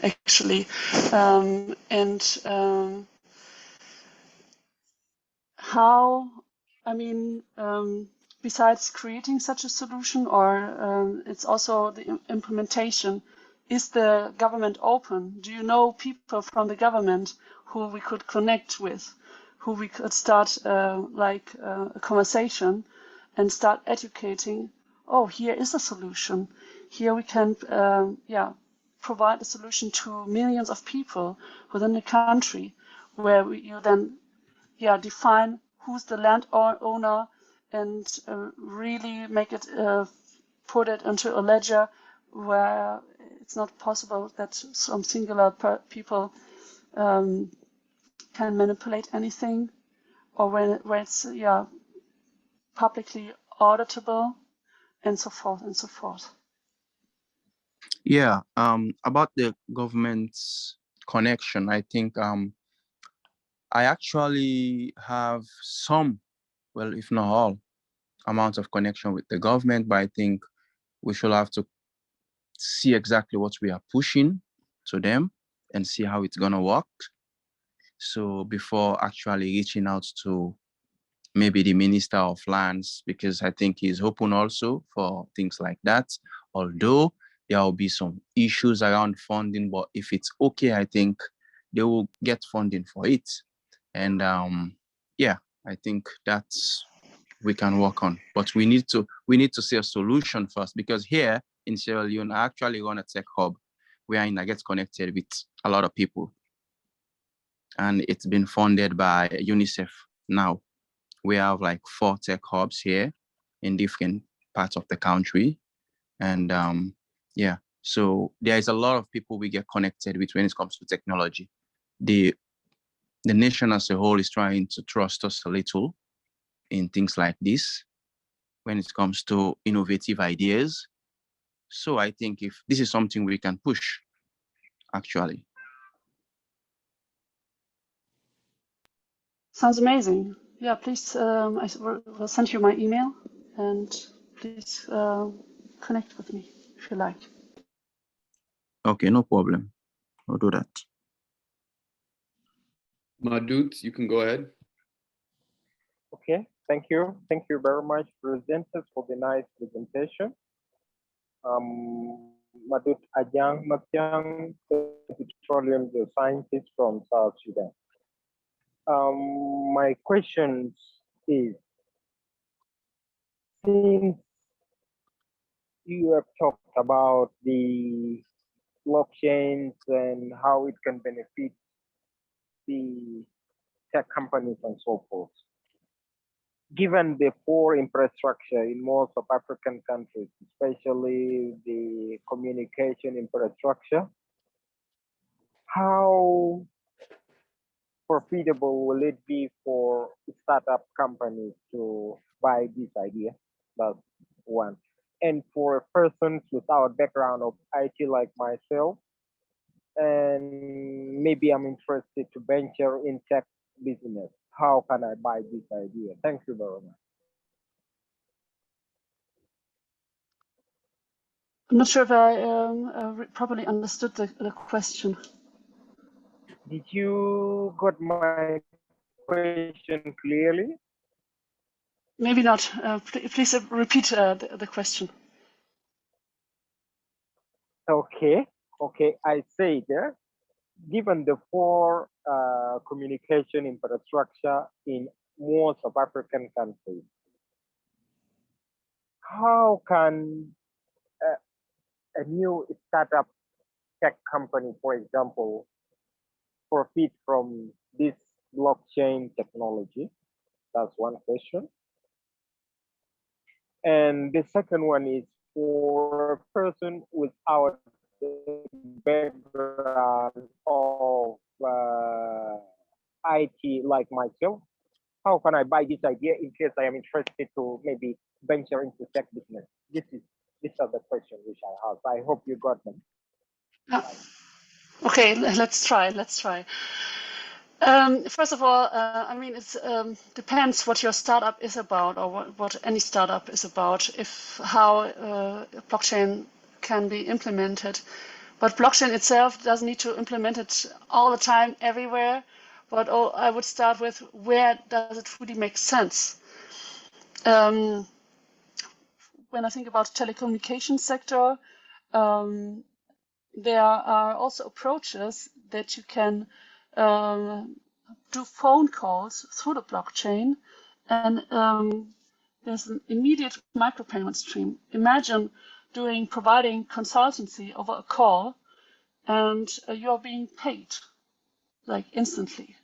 actually. How, I mean, besides creating such a solution, or it's also the implementation, is the government open? Do you know people from the government who we could connect with, who we could start a conversation and start educating? Oh, here is a solution. Here we can, provide a solution to millions of people within the country, where you then, define who's the landowner and really make it, put it into a ledger where it's not possible that some singular people can manipulate anything, or where it's publicly auditable, and so forth and so forth. Yeah, about the government's connection, I think I actually have some, well, if not all, amount of connection with the government, but I think we should have to see exactly what we are pushing to them and see how it's gonna work. So before actually reaching out to maybe the Minister of Lands, because I think he's open also for things like that. Although there will be some issues around funding, but if it's okay, I think they will get funding for it. And I think that's we can work on. But we need to see a solution first, because here in Sierra Leone, I actually run a tech hub wherein I get connected with a lot of people. And it's been funded by UNICEF now. We have like 4 tech hubs here in different parts of the country. And so there is a lot of people we get connected with when it comes to technology. The nation as a whole is trying to trust us a little in things like this when it comes to innovative ideas. So I think if this is something we can push, actually. Sounds amazing. Yeah, please, I will send you my email, and please connect with me if you like. Okay, no problem. I'll do that. Madut, you can go ahead. Okay, thank you. Thank you very much, presenters, for the nice presentation. Madut Ajang Matyang, petroleum geoscientist from South Sudan. My question is, since you have talked about the blockchains and how it can benefit the tech companies and so forth, given the poor infrastructure in most of African countries, especially the communication infrastructure, how profitable will it be for startup companies to buy this idea? That's one. And for persons without background of IT like myself, and maybe I'm interested to venture in tech business, how can I buy this idea? Thank you very much. I'm not sure if I properly understood the question. Did you got my question clearly? Maybe not. Please repeat the question. Okay, I said, given the poor communication infrastructure in most of African countries, how can a new startup tech company, for example, profit from this blockchain technology? That's one question. And the second one is, for a person without the background of IT like myself, how can I buy this idea in case I am interested to maybe venture into tech business? These are the questions which I have. I hope you got them. Okay, let's try. First of all, I mean, it depends what your startup is about, or what any startup is about, how blockchain can be implemented. But blockchain itself doesn't need to implement it all the time, everywhere. But I would start with, where does it really make sense? When I think about the telecommunications sector, there are also approaches that you can do phone calls through the blockchain, and there's an immediate micropayment stream. Imagine providing consultancy over a call, and you're being paid like instantly.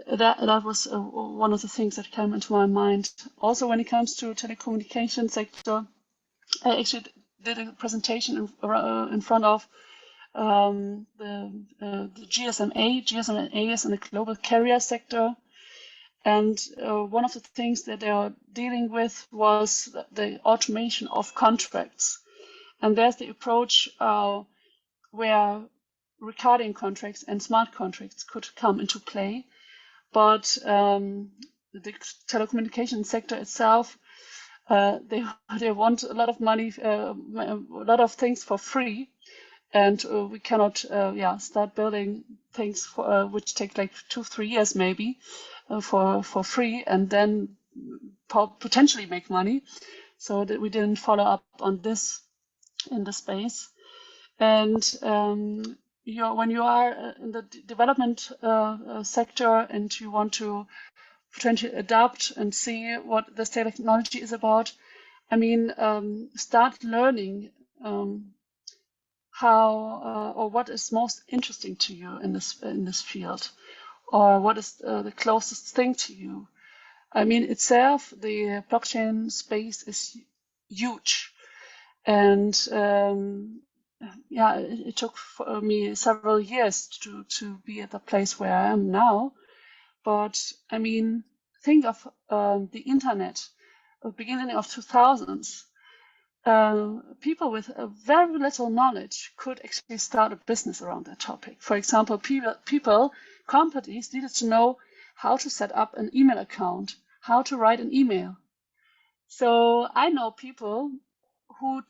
That was one of the things that came into my mind. Also, when it comes to telecommunication sector, I actually did a presentation in front of the GSMA. GSMA is in the global carrier sector, and one of the things that they are dealing with was the automation of contracts. And there's the approach where recording contracts and smart contracts could come into play. But the telecommunication sector itself, they want a lot of money, a lot of things for free, and we cannot start building things which take like 2-3 years maybe for free, and then potentially make money. So that we didn't follow up on this in the space. And when you are in the development sector and you want to potentially adapt and see what this technology is about, I mean, start learning how or what is most interesting to you in this field, or what is the closest thing to you. I mean, itself, the blockchain space is huge, and it took for me several years to be at the place where I am now. But I mean, think of the internet, at the beginning of 2000s. People with very little knowledge could actually start a business around that topic. For example, companies needed to know how to set up an email account, how to write an email. So I know people who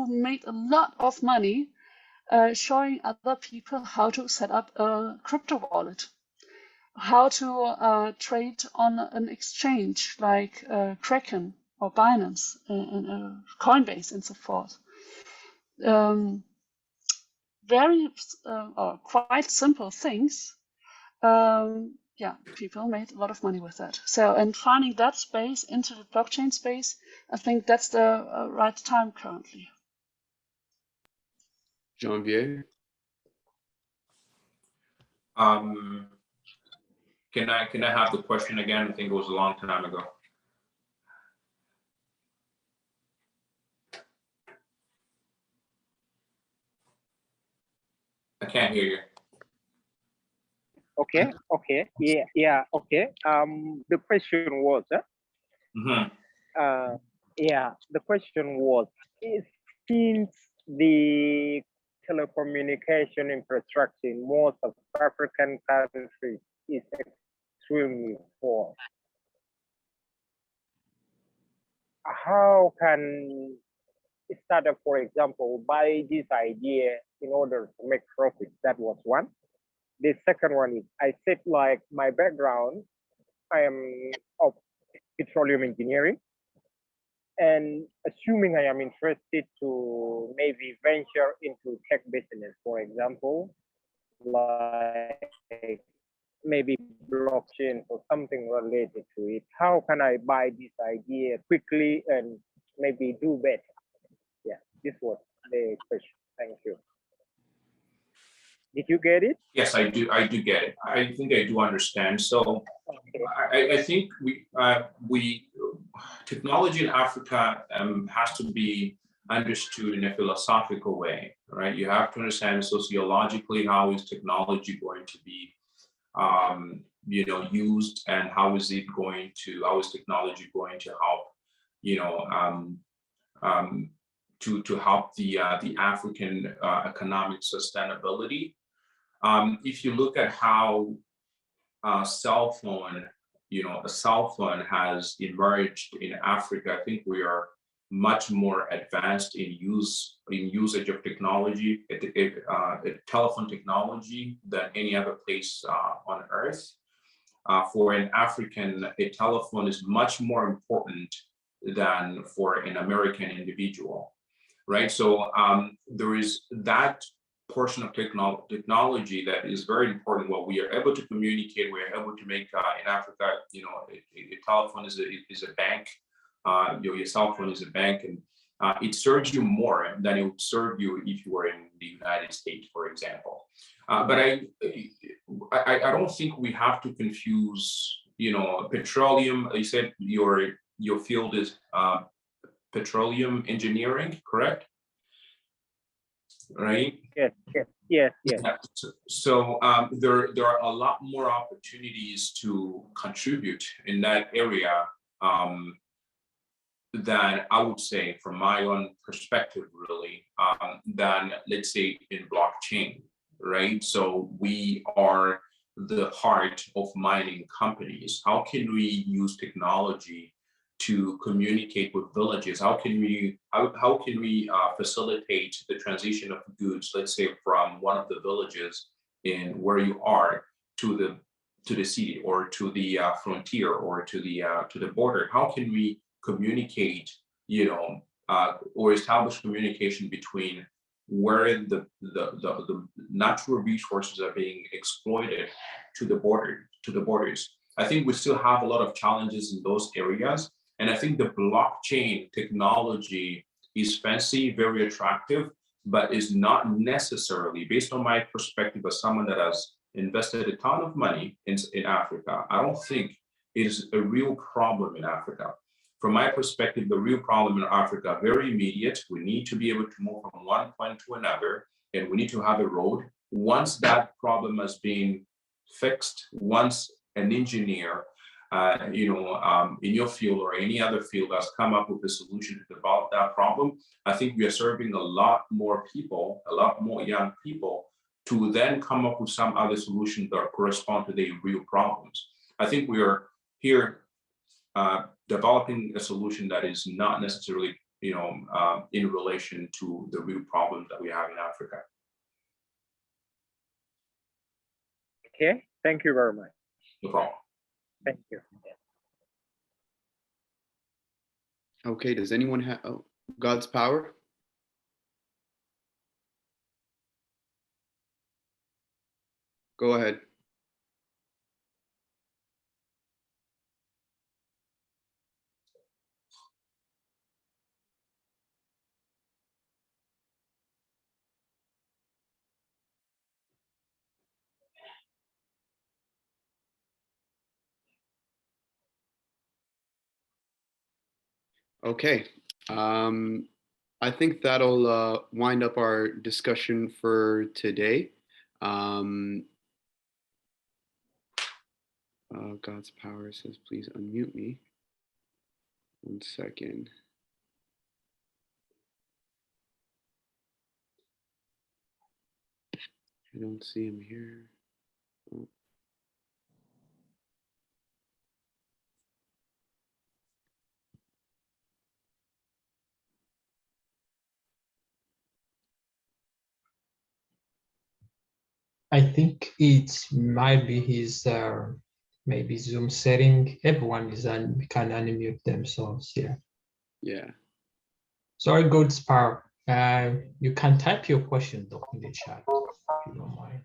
made a lot of money showing other people how to set up a crypto wallet, how to trade on an exchange like Kraken or Binance and Coinbase and so forth. Very or quite simple things, Yeah, people made a lot of money with that. So, and finding that space into the blockchain space, I think that's the right time currently. Janvier? Can I have the question again? I think it was a long time ago. I can't hear you. Okay. Okay. The question was, the question was, since the telecommunication infrastructure in most of African countries is extremely poor, how can a startup, for example, buy this idea in order to make profit? That was one. The second one is, I said, like, my background, I am of petroleum engineering, and assuming I am interested to maybe venture into tech business, for example, like maybe blockchain or something related to it, how can I buy this idea quickly and maybe do better? Yeah, this was the question. Thank you. Did you get it? Yes, I do. I do get it. I think I do understand. So Okay. I think technology in Africa has to be understood in a philosophical way, right? You have to understand sociologically how is technology going to be, used, and how is technology going to help, to help the African economic sustainability. If you look at how a cell phone has emerged in Africa, I think we are much more advanced in usage of technology, telephone technology, than any other place on earth. For an African, a telephone is much more important than for an American individual, right? So there is that portion of technology that is very important. What we are able to communicate, we are able to make in Africa, a telephone is a bank. Your cell phone is a bank, and it serves you more than it would serve you if you were in the United States, for example. But I don't think we have to confuse, petroleum. You said your field is petroleum engineering, correct? Right? Yes. So there are a lot more opportunities to contribute in that area than, I would say, from my own perspective, really, than, let's say, in blockchain, right? So we are the heart of mining companies. How can we use technology to communicate with villages? How can we facilitate the transition of goods, let's say, from one of the villages in where you are to the city, or to the frontier, or to the border? How can we communicate, or establish communication between where the natural resources are being exploited to the borders? I think we still have a lot of challenges in those areas. And I think the blockchain technology is fancy, very attractive, but is not necessarily, based on my perspective as someone that has invested a ton of money in Africa, I don't think it is a real problem in Africa. From my perspective, the real problem in Africa, very immediate. We need to be able to move from one point to another, and we need to have a road. Once that problem has been fixed, once an engineer in your field or any other field has come up with a solution to develop that problem, I think we are serving a lot more people, a lot more young people, to then come up with some other solutions that correspond to their real problems. I think we are here developing a solution that is not necessarily, in relation to the real problems that we have in Africa. Okay, thank you very much. No problem. Thank you. Okay, does anyone have God's power? Go ahead. Okay. I think that'll wind up our discussion for today. God's power says, please unmute me. 1 second. I don't see him here. Oh. I think it might be his maybe Zoom setting. Everyone is can unmute themselves. Yeah. Yeah. Sorry, God's power. You can type your question though in the chat if you don't mind.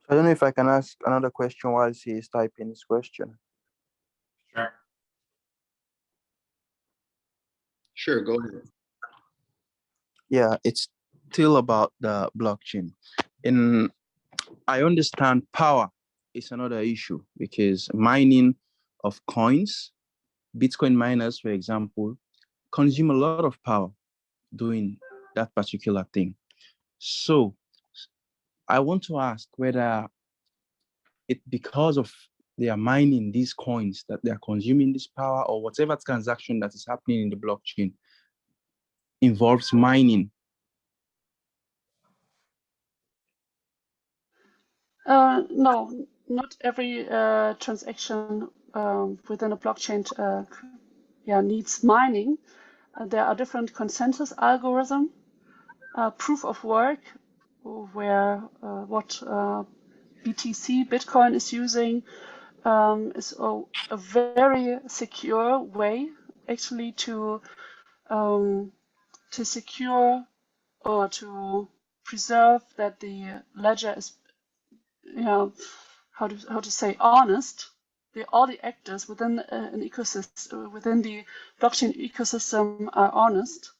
I don't know if I can ask another question while he is typing his question. Sure. Sure, go ahead. Yeah, it's still about the blockchain. I understand power is another issue because mining of coins, Bitcoin miners, for example, consume a lot of power doing that particular thing. So I want to ask whether it because of they are mining these coins that they are consuming this power, or whatever transaction that is happening in the blockchain involves mining. No, not every transaction within a blockchain needs mining. There are different consensus algorithm, proof of work, where what BTC, Bitcoin is using is a very secure way actually to secure or to preserve that the ledger is, how to say, honest. All the actors within an ecosystem, within the blockchain ecosystem, are honest,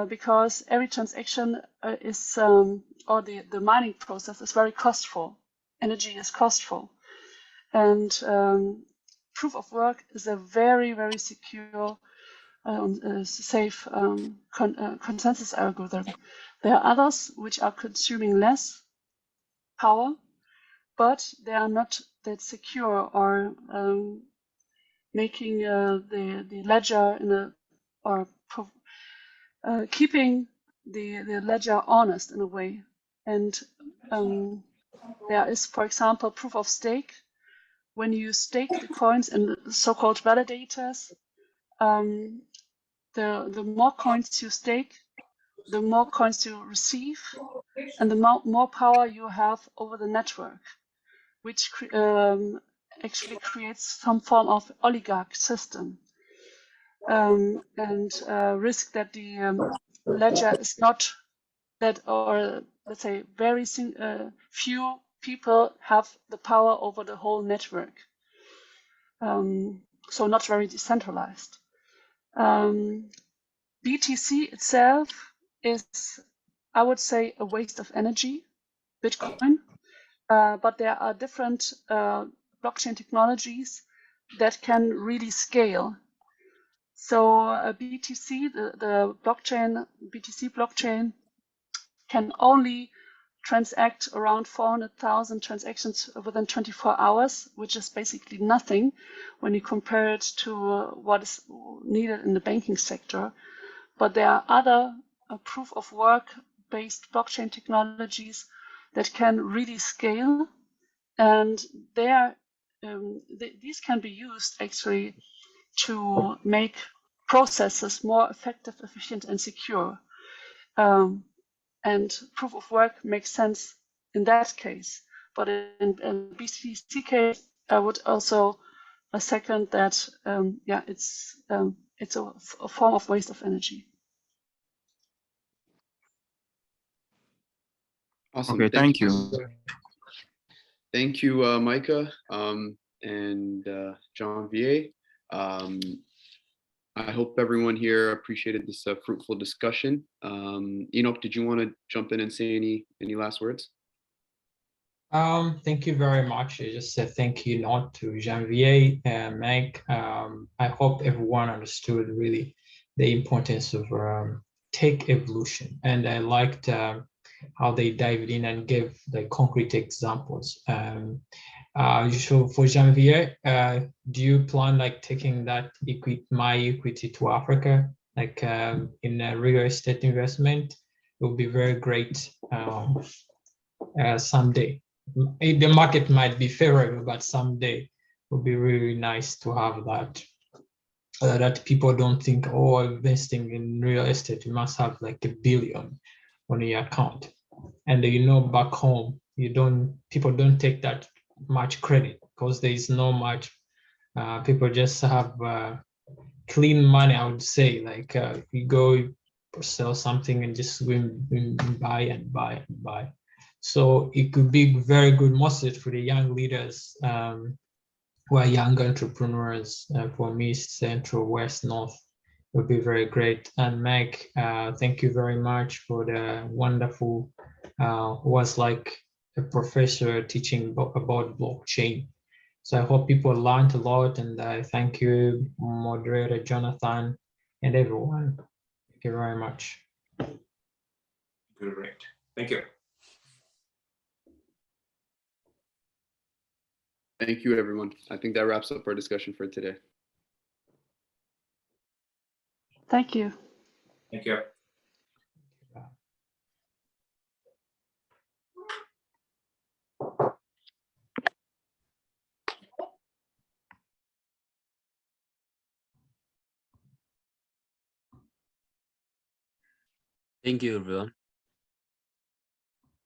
because every transaction is, or the mining process is very costful. Energy is costful, and proof of work is a very, very secure, safe consensus algorithm. There are others which are consuming less power, but they are not that secure, or making the ledger in a, or keeping the ledger honest in a way. And there is, for example, proof of stake. When you stake the coins in the so-called validators, the more coins you stake, the more coins you receive, and the more power you have over the network, which actually creates some form of oligarch system, and risk that the ledger is not that, or let's say very few people have the power over the whole network. So not very decentralized. BTC itself is, I would say, a waste of energy, Bitcoin, but there are different blockchain technologies that can really scale. So BTC, the blockchain, BTC blockchain, can only transact around 400,000 transactions within 24 hours, which is basically nothing when you compare it to what is needed in the banking sector. But there are other proof of work based blockchain technologies that can really scale, and these can be used actually to make processes more effective, efficient, and secure. And proof of work makes sense in that case. But in BTC case, I would also second that, it's a form of waste of energy. Awesome. Okay, thank you. Thank you, Micah and Janvier. I hope everyone here appreciated this fruitful discussion. Enoch, did you want to jump in and say any last words? Thank you very much. I just said thank you not to Janvier and Meike. I hope everyone understood really the importance of tech evolution, and I liked how they dived in and gave the concrete examples. So for Janvier, do you plan like taking that my equity to Africa, like in a real estate investment? It would be very great someday. The market might be favorable, but someday it would be really nice to have that. That people don't think, oh, investing in real estate, you must have like $1 billion on your account. And back home, people don't take that much credit because there is no much. People just have clean money, I would say. Like you go sell something and just buy and buy and buy. So it could be very good, mostly for the young leaders who are young entrepreneurs from East, Central, West, North. It would be very great. And Meg, thank you very much for the wonderful, was like a professor teaching about blockchain. So I hope people learned a lot, and I thank you, moderator Jonathan, and everyone. Thank you very much. Great. Thank you. Thank you, everyone. I think that wraps up our discussion for today. Thank you. Thank you. Thank you, everyone.